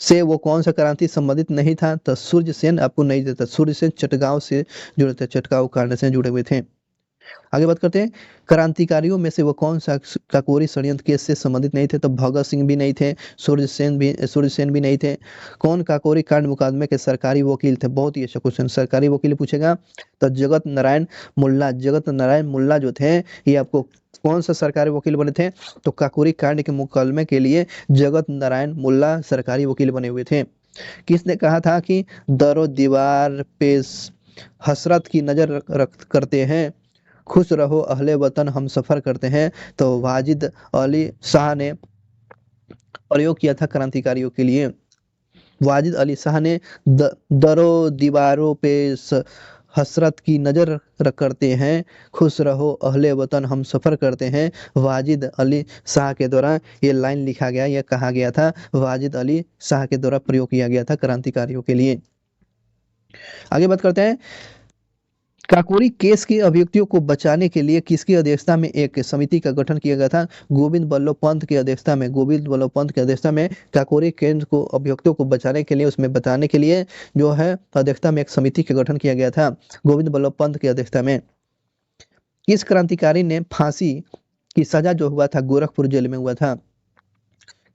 से वो कौन सा क्रांति संबंधित नहीं था? तो सूर्यसेन आपको नहीं देता, सूर्यसेन चटगांव से जुड़े थे, चटगांव कांड से जुड़े हुए थे। आगे बात करते हैं, क्रांतिकारियों में से वो कौन सा काकोरी षड्यंत्र केस से संबंधित नहीं थे? तो भगत सिंह भी नहीं थे, सूर्यसेन भी नहीं थे। कौन काकोरी कांड मुकदमे के सरकारी वकील थे? बहुत ही अच्छा क्वेश्चन, सरकारी वकील पूछेगा तो जगत नारायण मुल्ला जो थे, ये आपको कौन सा सरकारी वकील बने थे? तो काकोरी कांड के मुकदमे के लिए जगत नारायण मुल्ला सरकारी वकील बने हुए थे। किसने कहा था कि दरो दीवार पे हसरत की नजर रख करते हैं, खुश रहो अहले वतन हम सफर करते हैं? तो वाजिद अली शाह ने प्रयोग किया था क्रांतिकारियों के लिए। वाजिद अली शाह ने दरो दीवारों पे हसरत की नजर करते हैं, खुश रहो अहले वतन हम सफर करते हैं, वाजिद अली शाह के द्वारा ये लाइन लिखा गया, यह कहा गया था, वाजिद अली शाह के द्वारा प्रयोग किया गया था क्रांतिकारियों के लिए। आगे बात करते हैं, काकोरी केस की अभियुक्तियों को बचाने के लिए किसकी अध्यक्षता में एक समिति का गठन किया गया था? गोविंद बल्लभ पंत की अध्यक्षता में काकोरी केस को अभियुक्तियों को बचाने के लिए, उसमें बताने के लिए जो है अध्यक्षता में एक समिति का गठन किया गया था, गोविंद बल्लभ पंत की अध्यक्षता में। किस क्रांतिकारी ने फांसी की सजा जो हुआ था गोरखपुर जेल में हुआ था?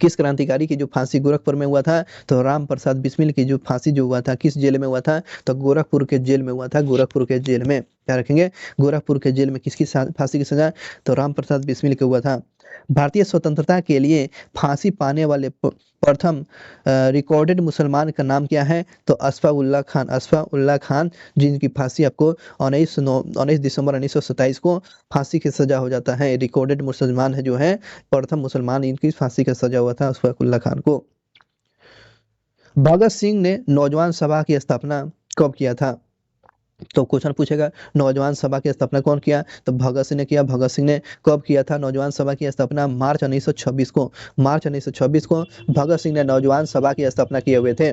किस क्रांतिकारी की जो फांसी गोरखपुर में हुआ था? तो राम प्रसाद बिस्मिल की जो फांसी जो हुआ था किस जेल में हुआ था? तो गोरखपुर के जेल में हुआ था, गोरखपुर के जेल में। क्या रखेंगे? गोरखपुर के जेल में किसकी फांसी की सजा? तो राम प्रसाद बिस्मिल के हुआ था। भारतीय स्वतंत्रता के लिए फांसी पाने वाले प्रथम रिकॉर्डेड मुसलमान का नाम क्या है? तो अशफाक उल्लाह खान, जिनकी फांसी आपको 19 दिसंबर 1927 को फांसी की सजा हो जाता है। रिकॉर्डेड मुसलमान है जो है, प्रथम मुसलमान, इनकी फांसी का सजा हुआ था अशफाक उल्लाह खान को। भगत सिंह ने नौजवान सभा की स्थापना कब किया था? तो क्वेश्चन पूछेगा नौजवान सभा की स्थापना कौन किया? तो भगत सिंह ने किया। भगत सिंह ने कब किया था नौजवान सभा की स्थापना? मार्च 1926 को। मार्च 1926 को भगत सिंह ने नौजवान सभा की स्थापना किए हुए थे।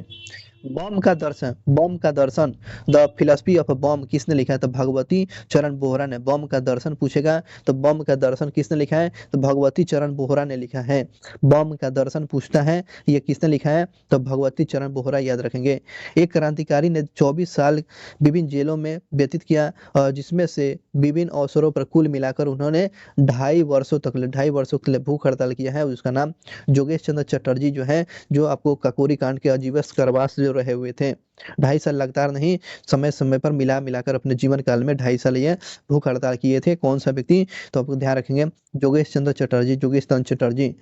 बम का दर्शन द फिलॉसफी ऑफ बम किसने लिखा है? तो भगवती चरण बोहरा ने। बम का दर्शन पूछेगा तो बम का दर्शन किसने लिखा है? तो भगवती चरण बोहरा ने लिखा है। बम का दर्शन पूछता है, ये किसने लिखा है? तो भगवती चरण बोहरा, याद रखेंगे। एक क्रांतिकारी ने 24 साल विभिन्न जेलों में व्यतीत किया, जिसमें से विभिन्न अवसरों पर कुल मिलाकर उन्होंने 2.5 वर्षों के लिए भूख हड़ताल किया है। उसका नाम जोगेश चंद्र चटर्जी जो है, जो आपको काकोरी कांड के आजीवन कारावास जो रहे हुए थे। 2.5 साल लगातार नहीं, समय समय पर मिलाकर अपने जीवन काल में 2.5 साल ये भूख हड़ताल किए थे। कौन सा व्यक्ति? तो आपको ध्यान रखेंगे जोगेश चंद्र चटर्जी।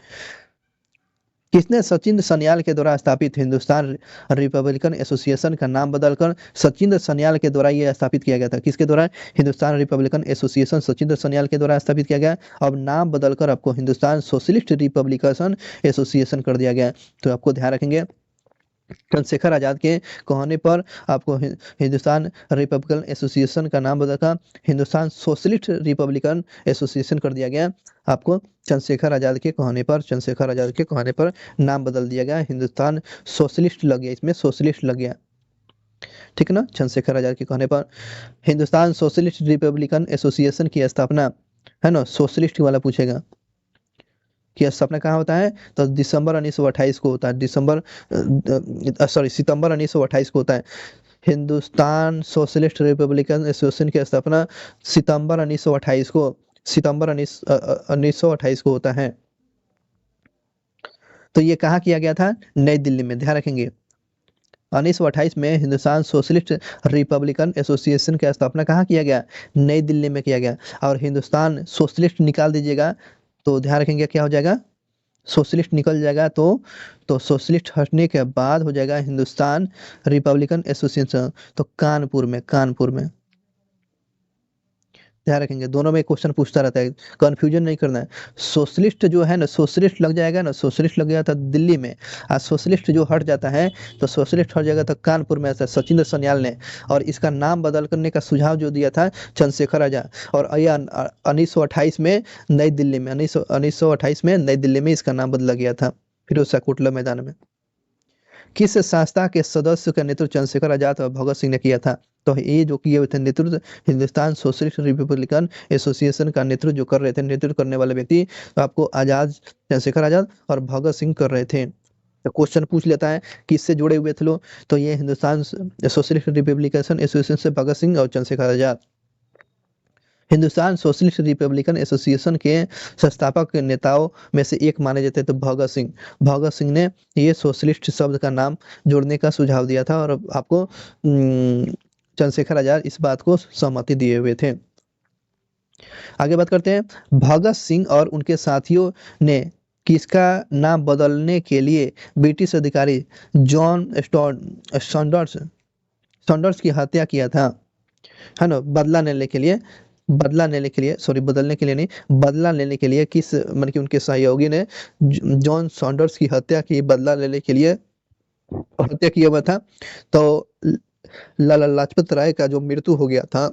किसने सचिंद्र सन्याल के द्वारा स्थापित हिंदुस्तान रिपब्लिकन एसोसिएशन का नाम बदलकर सचिंद्र सन्याल के द्वारा यह स्थापित किया गया था? किसके द्वारा? हिंदुस्तान रिपब्लिकन एसोसिएशन सचिंद्र सन्याल के द्वारा स्थापित किया गया। अब नाम बदलकर आपको हिंदुस्तान सोशलिस्ट रिपब्लिकन एसोसिएशन कर दिया गया। तो आपको ध्यान रखेंगे चंद्रशेखर आजाद के कहने पर आपको हिंदुस्तान रिपब्लिकन एसोसिएशन का नाम बदलकर हिंदुस्तान सोशलिस्ट रिपब्लिकन एसोसिएशन कर दिया गया। आपको चंद्रशेखर आजाद के कहने पर नाम बदल दिया गया, हिंदुस्तान सोशलिस्ट लग गया, इसमें सोशलिस्ट लग गया। ठीक है ना? चंद्रशेखर आजाद के कहने पर हिंदुस्तान सोशलिस्ट रिपब्लिकन एसोसिएशन की स्थापना, है ना, सोशलिस्ट वाला पूछेगा कि स्थापना कहाँ होता है? तो दिसंबर 1928 को होता है। सितंबर 1928 को होता है। हिंदुस्तान सोशलिस्ट रिपब्लिकन एसोसिएशन की स्थापना सितंबर 1928 को होता है। तो ये कहाँ किया गया था? नई दिल्ली में। ध्यान रखेंगे 1928 में हिंदुस्तान सोशलिस्ट रिपब्लिकन एसोसिएशन की स्थापना कहाँ किया गया? नई दिल्ली में किया गया। और हिंदुस्तान सोशलिस्ट निकाल दीजिएगा तो ध्यान रखेंगे क्या हो जाएगा? सोशलिस्ट निकल जाएगा तो सोशलिस्ट हटने के बाद हो जाएगा हिंदुस्तान रिपब्लिकन एसोसिएशन, तो कानपुर में ध्यान रखेंगे, दोनों में क्वेश्चन पूछता रहता है, कंफ्यूजन नहीं करना है। सोशलिस्ट जो है ना, सोशलिस्ट लग जाएगा ना, सोशलिस्ट लग गया था दिल्ली में, आज सोशलिस्ट जो हट जाता है तो सोशलिस्ट हट जाएगा तो कानपुर में, ऐसा सचिंद्र सन्याल ने, और इसका नाम बदल करने का सुझाव जो दिया था चंद्रशेखर आजाद, और 1928 में नई दिल्ली में 1928 में नई दिल्ली में इसका नाम बदला गया था फिरोज शाह कोटला मैदान में। किस संस्था के सदस्य का नेतृत्व चंद्रशेखर आजाद और भगत सिंह ने किया था? तो ये जो किए हुए थे नेतृत्व, हिंदुस्तान सोशलिस्ट रिपब्लिकन एसोसिएशन का नेतृत्व जो कर रहे थे, नेतृत्व करने वाले व्यक्ति तो आपको आजाद, चंद्रशेखर आजाद और भगत सिंह कर रहे थे। तो क्वेश्चन पूछ लेता है किससे जुड़े हुए थे लोग, तो ये हिंदुस्तान सोशलिस्ट रिपब्लिकन एसोसिएशन से भगत सिंह और Chandrashekhar Azad. Hindustan socialist Republican association के संस्थापक नेताओं में से एक माने जाते हैं तो भगत सिंह। भगत सिंह ने ये सोशलिस्ट शब्द का नाम जोड़ने का सुझाव दिया था, और आपको चंद्रशेखर आजाद इस बात को सहमति दिए हुए थे। आगे बात करते हैं, भगत सिंह और उनके साथियों ने किसका नाम बदलने के लिए ब्रिटिश अधिकारी जॉन सॉन्डर्स की हत्या किया था, है ना, बदलने के लिए नहीं, बदला लेने के लिए किस, मतलब कि उनके सहयोगी ने जॉन सॉन्डर्स की हत्या की, बदला लेने के लिए हत्या किया हुआ था। तो लाला लाजपत राय का जो मृत्यु हो गया था,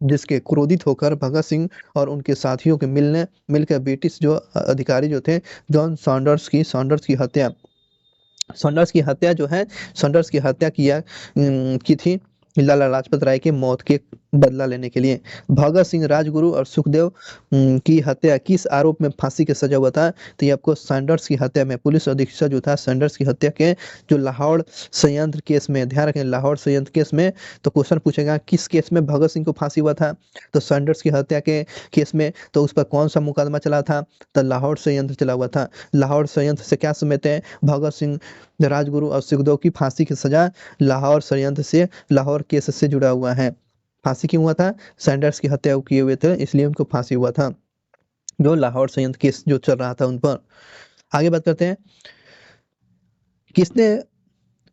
जिसके क्रोधित होकर भगत सिंह और उनके साथियों के मिलकर ब्रिटिश जो अधिकारी जो थे जॉन सॉन्डर्स की हत्या जो है, सॉन्डर्स की हत्या की थी लाला लाजपत राय के मौत के बदला लेने के लिए। भगत सिंह, राजगुरु और सुखदेव की हत्या किस आरोप में फांसी की सजा हुआ था? तो ये आपको सैंडर्स की हत्या में, पुलिस अधीक्षक जो था सैंडर्स की हत्या के जो लाहौर संयंत्र केस में, ध्यान रखें लाहौर संयंत्र केस में, तो क्वेश्चन पूछेगा किस केस में भगत सिंह को फांसी हुआ था? तो सैंडर्स की हत्या के केस में। तो उस पर कौन सा मुकदमा चला था? तो लाहौर संयंत्र चला हुआ था। लाहौर संयंत्र से क्या समझते हैं? भगत सिंह, राजगुरु और सुखदेव की फांसी की सजा लाहौर षड्यंत्र से, लाहौर केस से जुड़ा हुआ है। फांसी क्यों हुआ था? सैंडर्स की हत्या किए हुए थे, इसलिए उनको फांसी हुआ था, जो लाहौर संयंत्र केस जो चल रहा था उन पर। आगे बात करते हैं, किसने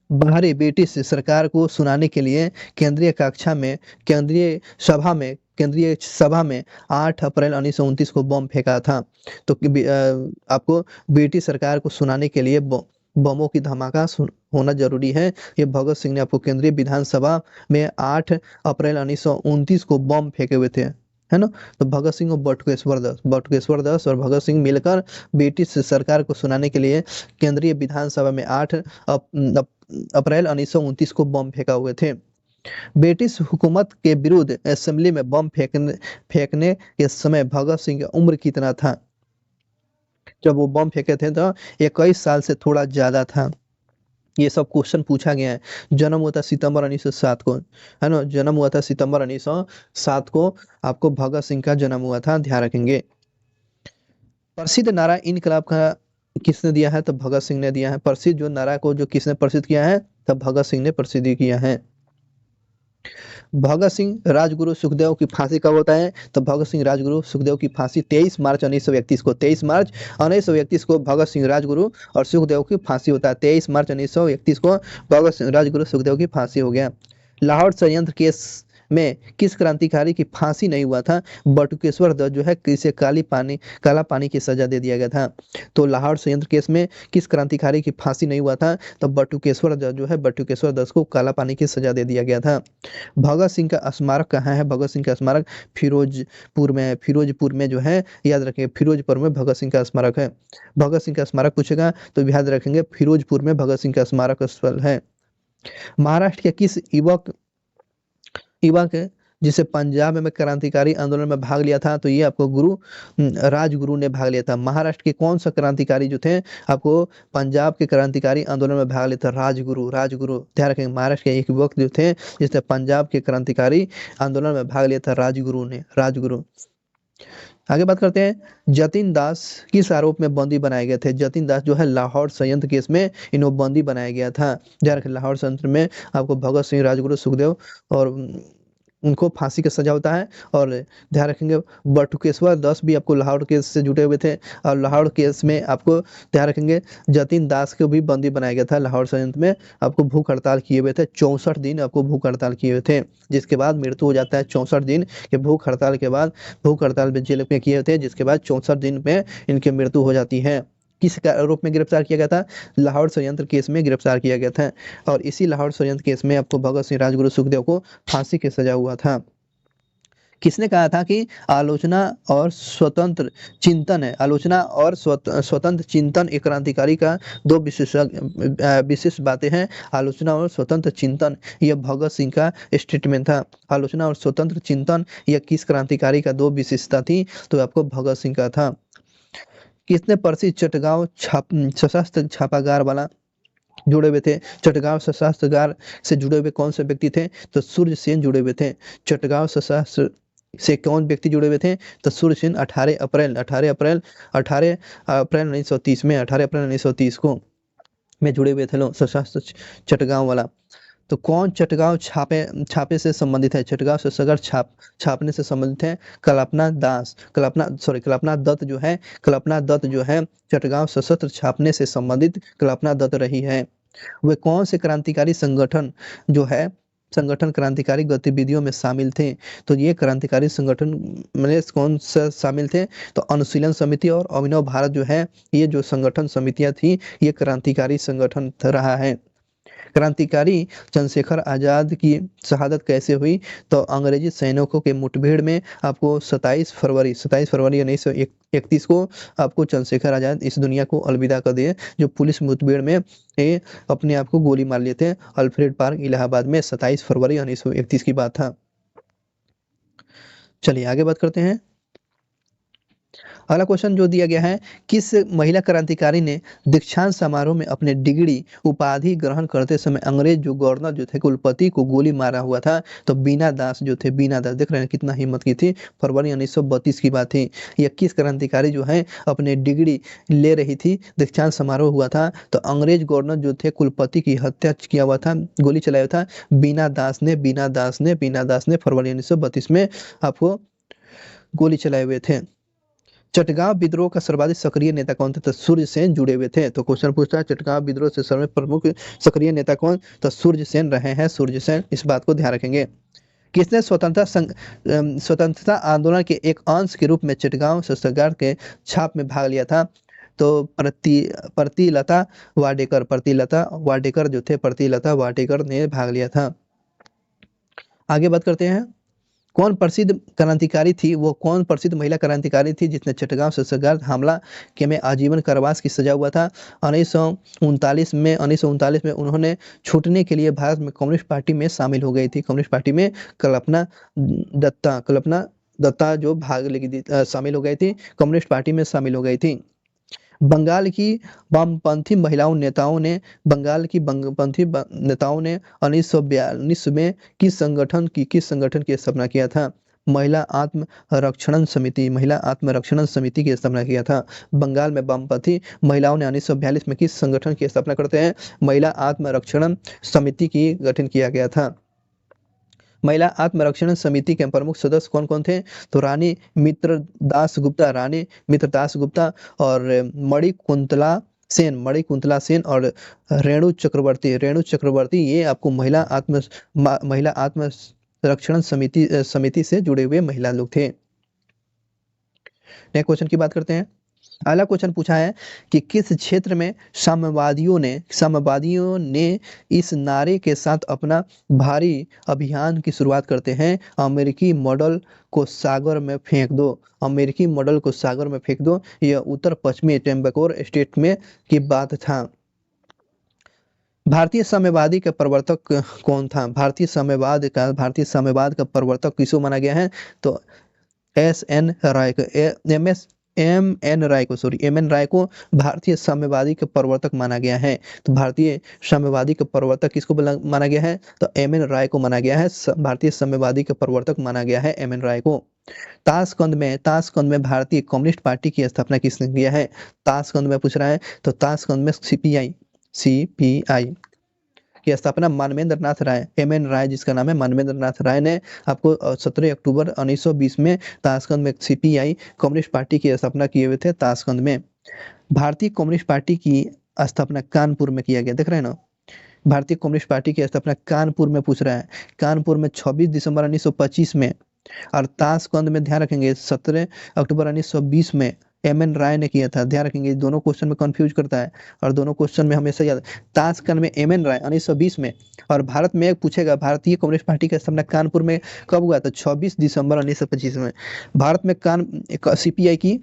बाहरी ब्रिटिश सरकार को सुनाने के लिए केंद्रीय सभा में 8 अप्रैल 1929 को बम फेंका था? तो आपको ब्रिटिश सरकार को सुनाने के लिए बमों की धमाका होना जरूरी है। ये भगत सिंह ने आपको केंद्रीय विधानसभा में 8 अप्रैल 1929 को बम फेंके हुए थे, है ना। तो भगत सिंह और बटुकेश्वर दास और भगत सिंह मिलकर ब्रिटिश सरकार को सुनाने के लिए केंद्रीय विधानसभा में 8 अप्रैल 1929 को बम फेंका हुए थे। ब्रिटिश हुकूमत के विरुद्ध असेंबली में बम फेंकने के समय भगत सिंह की उम्र कितना था? जब वो बम फेंके थे तो 21 साल से थोड़ा ज्यादा था। ये सब क्वेश्चन पूछा गया है। जन्म हुआ था सितंबर 1907 को, है ना, जन्म हुआ था सितंबर 1907 को आपको भगत सिंह का जन्म हुआ था, ध्यान रखेंगे। प्रसिद्ध नारा इनकलाब का किसने दिया है? तो भगत सिंह ने दिया है। प्रसिद्ध जो नारा को जो किसने प्रसिद्ध किया है? तब भगत सिंह ने प्रसिद्ध किया है। भगत सिंह, राजगुरु, सुखदेव की फांसी कब होता है? तो भगत सिंह, राजगुरु, सुखदेव की फांसी 23 मार्च 1931 को, 23 मार्च 1931 को भगत सिंह, राजगुरु और सुखदेव की फांसी होता है। 23 मार्च 1931 को भगत सिंह, राजगुरु, सुखदेव की फांसी हो गया। लाहौर षड्यंत्र केस में किस क्रांतिकारी की फांसी नहीं हुआ था? बटुकेश्वर दत्त जो है, किसे काला पानी की सजा दे दिया गया था। तो लाहौर षड्यंत्र केस में किस क्रांतिकारी की फांसी नहीं हुआ था? तो बटुकेश्वर दत्त जो है, बटुकेश्वर दत्त को काला पानी की सजा दे दिया गया था। भगत सिंह का स्मारक कहाँ है? भगत सिंह का स्मारक फिरोजपुर में है। फिरोजपुर में जो है, याद रखें, फिरोजपुर में भगत सिंह का स्मारक है। भगत सिंह का स्मारक पूछेगा तो याद रखेंगे फिरोजपुर में भगत सिंह का स्मारक स्थल है। महाराष्ट्र के किस युवक जिसे पंजाब में क्रांतिकारी आंदोलन में भाग लिया था? तो ये आपको राजगुरु ने भाग लिया था। महाराष्ट्र के कौन सा क्रांतिकारी जो थे आपको पंजाब के क्रांतिकारी आंदोलन में भाग लिया था? राजगुरु ध्यान रखेंगे। महाराष्ट्र के एक युवक जो थे जिसने पंजाब के क्रांतिकारी आंदोलन में भाग लिया था, राजगुरु। आगे बात करते हैं, जतिन दास किस आरोप में बंदी बनाए गए थे? जतिन दास जो है लाहौर संयंत्र केस में इन्हें बंदी बनाया गया था। ध्यान रखें, लाहौर संयंत्र में आपको भगत सिंह, राजगुरु, सुखदेव और उनको फांसी का सजा होता है। और ध्यान रखेंगे बटुकेश्वर दास भी आपको लाहौर केस से जुड़े हुए थे, और लाहौर केस में आपको ध्यान रखेंगे जतिन दास को भी बंदी बनाया गया था लाहौर षड्यंत्र में। आपको भूख हड़ताल किए हुए थे 64 दिन, आपको भूख हड़ताल किए हुए थे, जिसके बाद मृत्यु हो जाता है 64 दिन के भूख हड़ताल के बाद। भूख हड़ताल में जेल में किए थे, जिसके बाद 64 दिन में इनकी मृत्यु हो जाती है। किस आरोप में गिरफ्तार किया गया था? लाहौर षड्यंत्र केस में गिरफ्तार किया गया था। और इसी लाहौर षड्यंत्र केस में आपको भगत सिंह राजगुरु सुखदेव को फांसी की सजा हुआ था। किसने कहा था कि आलोचना और स्वतंत्र चिंतन है, आलोचना और स्वतंत्र चिंतन एक क्रांतिकारी का दो विशेष बातें हैं। आलोचना और स्वतंत्र चिंतन, यह भगत सिंह का स्टेटमेंट था। आलोचना और स्वतंत्र चिंतन यह किस क्रांतिकारी का दो विशेषता थी? तो आपको भगत सिंह का था। किसने प्रसिद्ध चटगांव सशस्त्र छापागार वाला जुड़े हुए थे? चटगांव सशस्त्रगार से जुड़े हुए कौन से व्यक्ति थे? तो सूर्य सेन जुड़े हुए थे। चटगांव सशस्त्र से कौन व्यक्ति जुड़े हुए थे? तो सूर्य सेन 18 अप्रैल 1930 में 18 अप्रैल 1930 को में जुड़े हुए थे लोग सशस्त्र चटगांव वाला। तो कौन चटगांव छापे से संबंधित है? चटगांव सशस्त्र छापने से संबंधित है कल्पना दत्त जो है चटगांव सशस्त्र छापने से संबंधित कल्पना दत्त रही है। वे कौन से क्रांतिकारी संगठन क्रांतिकारी गतिविधियों में शामिल थे? तो ये क्रांतिकारी संगठन में कौन सा शामिल थे? तो अनुशीलन समिति और अभिनव भारत जो है, ये जो संगठन समितियां थी, ये क्रांतिकारी संगठन रहा है। क्रांतिकारी चंद्रशेखर आजाद की शहादत कैसे हुई? तो अंग्रेजी सैनिकों के मुठभेड़ में आपको 27 फरवरी 1931 को आपको चंद्रशेखर आजाद इस दुनिया को अलविदा कर दिए, जो पुलिस मुठभेड़ में अपने आप को गोली मार लिए थे अल्फ्रेड पार्क इलाहाबाद में 27 फरवरी 1931 की बात था। चलिए आगे बात करते हैं। अगला क्वेश्चन जो दिया गया है, किस महिला क्रांतिकारी ने दीक्षांत समारोह में अपने डिग्री उपाधि ग्रहण करते समय अंग्रेज जो गवर्नर जो थे कुलपति को गोली मारा हुआ था? तो बीना दास जो थे, बीना दास, देख रहे हैं कितना हिम्मत की थी। फरवरी 1932 की बात थी। यह किस क्रांतिकारी जो है अपने डिग्री ले रही थी, दीक्षांत समारोह हुआ था, तो अंग्रेज गवर्नर जो थे कुलपति की हत्या किया हुआ था, गोली चलाया था बीना दास ने फरवरी 1932 में आपको गोली चलाए हुए थे। चटगांव विद्रोह का सर्वाधिक सक्रिय नेता कौन था? तो सूर्य सेन जुड़े हुए थे। तो क्वेश्चन पूछता है चटगांव विद्रोह से सर्वाधिक प्रमुख सक्रिय नेता कौन? तो सूर्य सेन रहे हैं, सूर्य सेन। इस बात को ध्यान रखेंगे। किसने स्वतंत्रता आंदोलन के एक अंश के रूप में चटगांव सत्याग्रह के छाप में भाग लिया था? तो प्रतिलता वाडेकर ने भाग लिया था। आगे बात करते हैं। कौन प्रसिद्ध क्रांतिकारी थी? वो कौन प्रसिद्ध महिला क्रांतिकारी थी जिसने चटगांव सत्याग्रह हमला के में आजीवन कारावास की सजा हुआ था? 1939 में उन्होंने छूटने के लिए भारत में कम्युनिस्ट पार्टी में शामिल हो गई थी। कम्युनिस्ट पार्टी में कल्पना दत्ता जो शामिल हो गई थी, कम्युनिस्ट पार्टी में शामिल हो गई थी। बंगाल की वामपंथी नेताओं ने 1942 में किस संगठन की स्थापना किया था? महिला आत्मरक्षण समिति की स्थापना किया था। बंगाल में वामपंथी महिलाओं ने 1942 में किस संगठन की स्थापना करते हैं? महिला आत्मरक्षण समिति की गठन किया गया था। महिला आत्मरक्षण समिति के प्रमुख सदस्य कौन कौन थे? तो रानी मित्रदास गुप्ता और मणिकुंतला सेन और रेणु चक्रवर्ती, ये आपको महिला आत्मरक्षण समिति से जुड़े हुए महिला लोग थे। नेक्स्ट क्वेश्चन की बात करते हैं। अगला क्वेश्चन पूछा है कि किस क्षेत्र में साम्यवादियों ने इस नारे के साथ अपना भारी अभियान की शुरुआत करते हैं? अमेरिकी मॉडल को सागर में फेंक दो। यह उत्तर पश्चिमी टेम्बकोर स्टेट में की बात था। भारतीय साम्यवादी का प्रवर्तक कौन था? भारतीय साम्यवाद का प्रवर्तक किसको माना गया है? तो एम एन राय को भारतीय साम्यवादी के प्रवर्तक माना गया है। तो भारतीय साम्यवादी के प्रवर्तक किसको माना गया है? तो एम एन राय को माना गया है। भारतीय साम्यवादी के प्रवर्तक माना गया है एम एन राय को। ताशकंद में भारतीय कम्युनिस्ट पार्टी की स्थापना किसने किया है? ताशकंद में पूछ रहा है, तो ताशकंद में सीपीआई की स्थापना मानवेंद्र नाथ राय, एम.एन. राय जिसका नाम है मानवेंद्र नाथ राय ने आपको 17 अक्टूबर 1920 में ताशकंद में सीपीआई कम्युनिस्ट पार्टी की स्थापना किए हुए थे ताशकंद में। भारतीय कम्युनिस्ट पार्टी की स्थापना कानपुर में किया गया, देख रहे हैं ना। भारतीय कम्युनिस्ट पार्टी की स्थापना कानपुर में पूछ रहा है, कानपुर में 26 दिसंबर 1925 में, और ताशकंद में ध्यान रखेंगे 17 अक्टूबर 1920 में एम.एन. राय ने किया था। ध्यान रखेंगे दोनों क्वेश्चन में कंफ्यूज करता है और दोनों क्वेश्चन में हमेशा याद, ताशकंद में एम.एन. राय 1920 में, और भारत में पूछेगा भारतीय कम्युनिस्ट पार्टी की स्थापना कानपुर में कब हुआ था, 26 दिसंबर 1925 में। भारत में सीपीआई की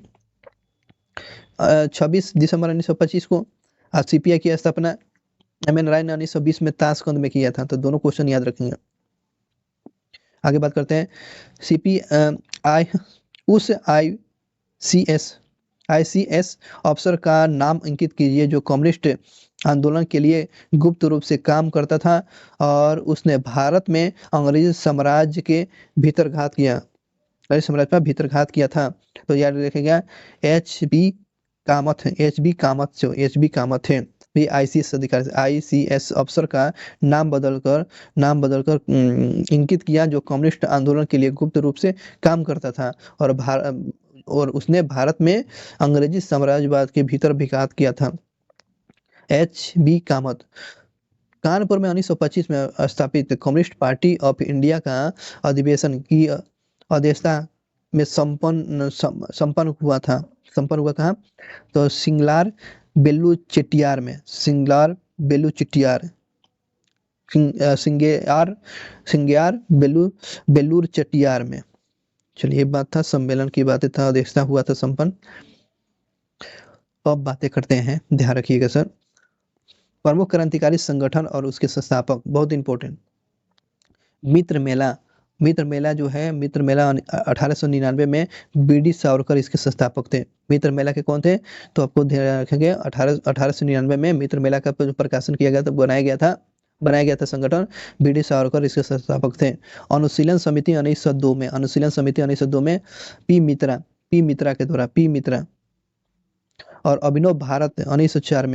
26 दिसंबर 1925 को, और सीपीआई की स्थापना एम.एन. राय ने 1920 में ताशकंद में किया था। तो दोनों क्वेश्चन याद रखेंगे। आगे बात करते हैं सीपीआई उस आईसीएस अफसर का नाम अंकित कीजिए जो कम्युनिस्ट आंदोलन के लिए गुप्त रूप से काम करता था और उसने भारत में अंग्रेज साम्राज्य के भीतरघात किया, अंग्रेज साम्राज्य पर भीतरघात किया था। तो याद रखेगा एच.बी. कामत है, एच.बी. कामत है। भी आईसीएस अधिकारी, आईसीएस अफसर का नाम बदलकर इंकित किया जो कम्युनिस्ट आंदोलन के लिए गुप्त रूप से काम करता था और उसने भारत में अंग्रेजी साम्राज्यवाद के भीतर विघात किया था। एच.बी. कामत। कानपुर में 1925 में स्थापित कम्युनिस्ट पार्टी ऑफ इंडिया का अधिवेशन की अध्यक्षता में संपन्न हुआ कहाँ, तो सिंगलार बेल्लू चेट्टियार में, सिंगयार बेलूर चेट्टियार में। चलिए ये बात था, सम्मेलन की बातें था, अध्यक्षता हुआ था संपन्न। अब बातें करते हैं, ध्यान रखिएगा सर। प्रमुख क्रांतिकारी संगठन और उसके संस्थापक, बहुत इंपॉर्टेंट। मित्र मेला जो है, मित्र मेला 1899 में बी.डी. सावरकर इसके संस्थापक थे। मित्र मेला के कौन थे, तो आपको ध्यान रखेंगे 1899 में मित्र मेला का जो प्रकाशन किया गया था, बनाया गया था संगठन, बी.डी. सावरकर इसके संस्थापक थे। अनुशीलन समिति 1902 में पी मित्रा के द्वारा, और अभिनव भारत 1904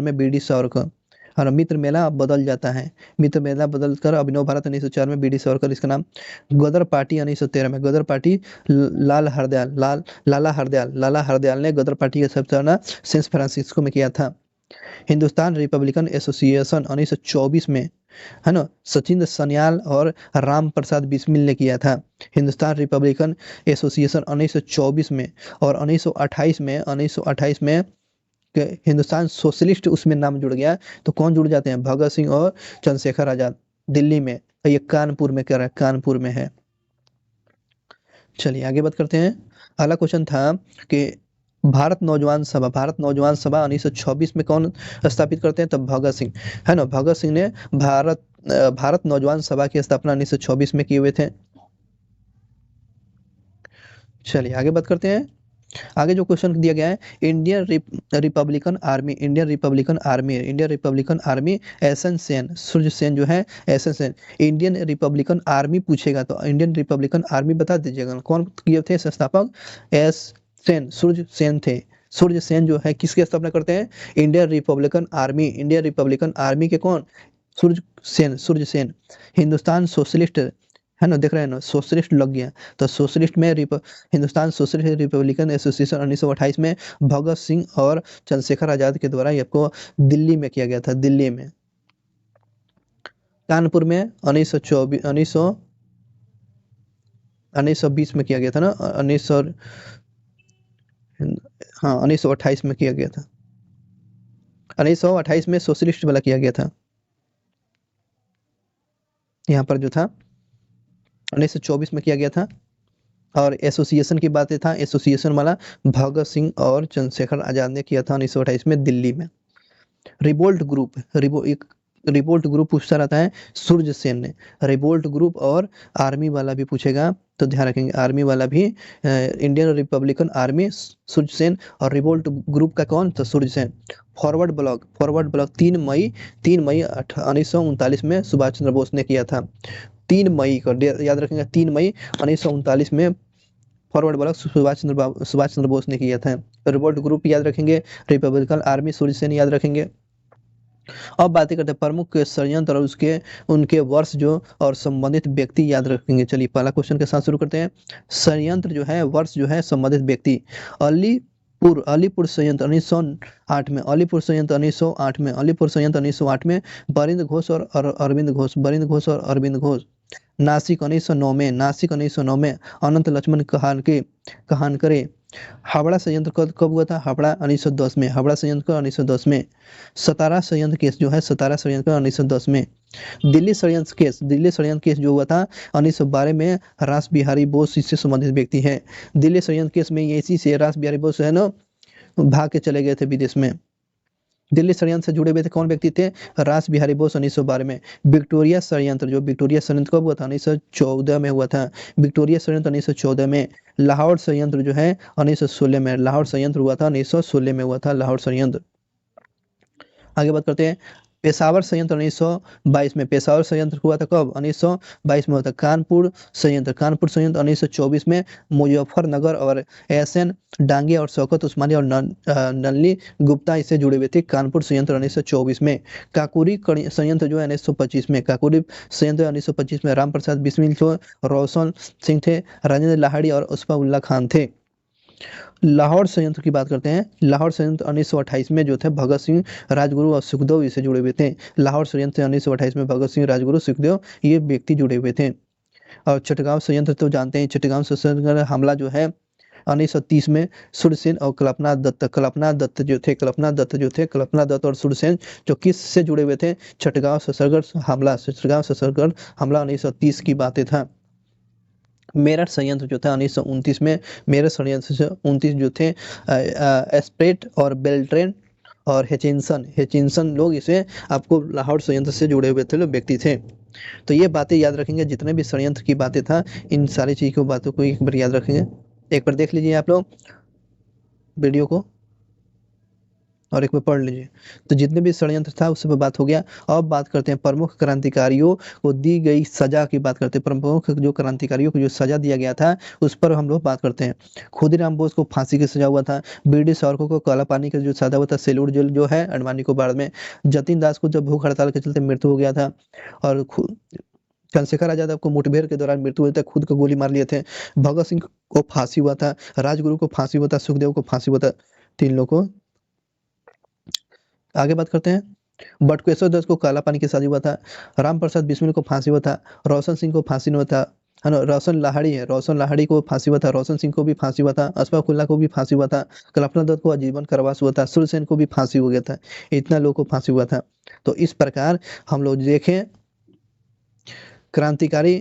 में बी.डी. सावरकर। और मित्र मेला बदल जाता है, मित्र मेला बदलकर अभिनव भारत 1904 में बी.डी. सावरकर इसका नाम। गदर पार्टी 1913 में, गदर पार्टी लाला हरदयाल ने गदर पार्टी का स्थापना सैन फ्रांसिस्को में किया था। हिंदुस्तान रिपब्लिकन एसोसिएशन 1924 में, है ना, सचिंद्र सन्याल और राम प्रसाद बिस्मिल ने किया था। हिंदुस्तान रिपब्लिकन एसोसिएशन 1924 में, और 1928 में हिंदुस्तान सोशलिस्ट उसमें नाम जुड़ गया। तो कौन जुड़ जाते हैं, भगत सिंह और चंद्रशेखर आजाद, दिल्ली में। ये कानपुर में कर रहा है, कानपुर में है। चलिए आगे बात करते हैं। अगला क्वेश्चन था कि भारत नौजवान सभा 1926 में कौन स्थापित करते हैं, तब भगत सिंह, है ना। भगत सिंह ने भारत नौजवान सभा की स्थापना 1926 में किए हुए थे। चलिए आगे बात करते हैं। आगे जो क्वेश्चन दिया गया है, Indian Republican Army SN Sen, Surya Sen जो है, SN Sen, Indian Republican Army पूछेगा तो इंडियन रिपब्लिकन आर्मी बता दीजिएगा कौन किए थे संस्थापक, एस सेन, सूर्य सेन थे। सूर्य सेन जो है किसकी स्थापना करते हैं, इंडियन रिपब्लिकन आर्मी के कौन, सूर्य सेन। हिंदुस्तान सोशलिस्ट, है ना, देख रहे हैं ना, सोशलिस्ट लग गया, तो सोशलिस्ट में हिंदुस्तान सोशलिस्ट रिपब्लिकन एसोसिएशन 1928 में भगत सिंह और चंद्रशेखर आजाद के द्वारा आपको दिल्ली में किया गया था, दिल्ली में। कानपुर में 1920 में किया गया था ना, 1928 में किया गया था, 1928 में सोशलिस्ट वाला किया गया था। यहाँ पर जो था 1924 में किया गया था। और एसोसिएशन की बातें था, एसोसिएशन वाला भगत सिंह और चंद्रशेखर आजाद ने किया था 1928 में दिल्ली में। रिवोल्ट ग्रुप पूछता रहता है, सूर्य सेन ने। रिवोल्ट ग्रुप और आर्मी वाला भी पूछेगा तो ध्यान रखेंगे, आर्मी वाला भी Indian Republican army Surya Sen, और रिवोल्ट ग्रुप का कौन, तो सूर्य सेन। फॉरवर्ड ब्लॉक 3 मई 1939 में सुभाष चंद्र बोस ने किया था। 3 मई को याद रखेंगे, 3 मई 1939 में फॉरवर्ड ब्लॉक सुभाष चंद्र बोस ने किया था। रिवोल्ट ग्रुप याद रखेंगे, रिपब्लिकन आर्मी सूर्य सेन याद रखेंगे। अब बातें करते हैं प्रमुख के षड्यंत्र और उसके उनके वर्ष जो और संबंधित व्यक्ति याद रखेंगे। चलिए पहला क्वेश्चन के साथ शुरू करते हैं। षड्यंत्र जो है, वर्ष जो है, संबंधित व्यक्ति। अलीपुर संयंत्र 1908 में, अलीपुर संयंत्र 1908 में, अलीपुर संयंत्र 1908 में, बरिंद घोष और अरविंद घोष, बरिंद घोष और अरविंद घोष। नासिक 1909 में, नासिक 1909 में, अनंत लक्ष्मण कहानकरे। हावड़ा संयंत्र कब कब हुआ था? हावड़ा 1910 में, हावड़ा संयंत्र 1910 में। सतारा संयंत्र केस जो है, सतारा संयंत्र 1910 में। दिल्ली षड्यंत्र केस जो हुआ था 1912 में, रास बिहारी बोस इससे संबंधित व्यक्ति है। दिल्ली षड्यंत्र केस में ये इसी से रास बिहारी बोस है ना भाग के चले गए थे विदेश में। दिल्ली षड्यंत्र से जुड़े हुए थे कौन व्यक्ति थे? रास बिहारी बोस 1912 में। विक्टोरिया षड्यंत्र कब हुआ था? 1914 में हुआ था। विक्टोरिया षड्यंत्र 1914 में। लाहौर षड्यंत्र जो है 1916 में, लाहौर षड्यंत्र हुआ था 1916 में हुआ था लाहौर षड्यंत्र। आगे बात करते हैं पेशावर संयंत्र 1922 में। पेशावर संयंत्र हुआ था कब? 1922 में हुआ था। कानपुर संयंत्र 1924 में। मुजफ्फरनगर और एसएन डांगे और शौकत उस्मानी और नलिनी गुप्ता इससे जुड़े हुए थे। कानपुर संयंत्र 1924 में। काकोरी संयंत्र जो है 1925 में। काकोरी संयंत्र 1925 में। राम प्रसाद बिस्मिल थे, रोशन सिंह थे, राजेंद्र लाहिड़ी और उसफा उल्ला खान थे। लाहौर संयंत्र की बात करते हैं। लाहौर संयंत्र 1928 में जो थे भगत सिंह, राजगुरु और सुखदेव इससे जुड़े हुए थे। लाहौर संयंत्र 1928 में भगत सिंह, राजगुरु, सुखदेव ये व्यक्ति जुड़े हुए थे। और चटगांव संयंत्र तो जानते हैं, चटगांव संयंत्र हमला जो है 1930 में सूर्यसेन और कल्पना दत्त और सूर्यसेन जो किस से जुड़े हुए थे? चटगांव ससरगढ़ हमला 1930 की बातें था। मेरठ संयंत्र जो था 1929 में। मेरठ संयंत्र से 29 जो थे एस्प्रेट और बेल्ट्रेन और हेचिंसन लोग इसे आपको लाहौर संयंत्र से जुड़े हुए थे, लोग व्यक्ति थे। तो ये बातें याद रखेंगे, जितने भी षड्यंत्र की बातें था इन सारी चीज को बातों को एक बार याद रखेंगे। एक बार देख लीजिए आप लोग वीडियो को और एक बार पढ़ लीजिए। तो जितने भी षड्यंत्र था उस पर बात हो गया। अब बात करते हैं प्रमुख क्रांतिकारियों को दी गई सजा की बात करते हैं। प्रमुख जो क्रांतिकारियों को जो सजा दिया गया था उस पर हम लोग बात करते हैं। खुदीराम बोस को फांसी की सजा हुआ था। बीडी सावरकर को काला पानी का जो सजा हुआ था सेलूर जेल जो है अंडमान निकोबार में। जतिन दास को जब भूख हड़ताल के चलते मृत्यु हो गया था। और चंद्रशेखर आजाद को मुठभेड़ के दौरान मृत्यु हुई थी, खुद को गोली मार लिए थे। भगत सिंह को फांसी हुआ था, राजगुरु को फांसी हुआ था, सुखदेव को फांसी हुआ था, 3 लोगों को। आगे बात करते हैं। बटुकेश्वर दत्त को काला पानी की सजा हुआ था। राम प्रसाद बिस्मिल को फांसी हुआ था। रोशन सिंह को फांसी हुआ था, है ना। रोशन लाहिड़ी को फांसी हुआ था। रोशन सिंह को भी फांसी हुआ था। अशफाक उल्लाह को भी फांसी हुआ था। कल्पना दत्त को आजीवन कारावास हुआ था। सूर्यसेन को भी फांसी हो गया था। इतना लोगों को फांसी हुआ था। तो इस प्रकार हम लोग देखें क्रांतिकारी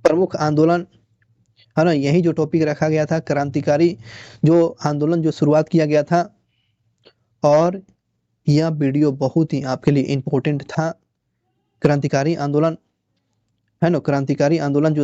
प्रमुख आंदोलन, है ना, यही जो टॉपिक रखा गया था क्रांतिकारी जो आंदोलन जो शुरुआत किया गया था। और यह वीडियो बहुत ही आपके लिए इम्पोर्टेंट था। क्रांतिकारी आंदोलन, है ना, क्रांतिकारी आंदोलन जो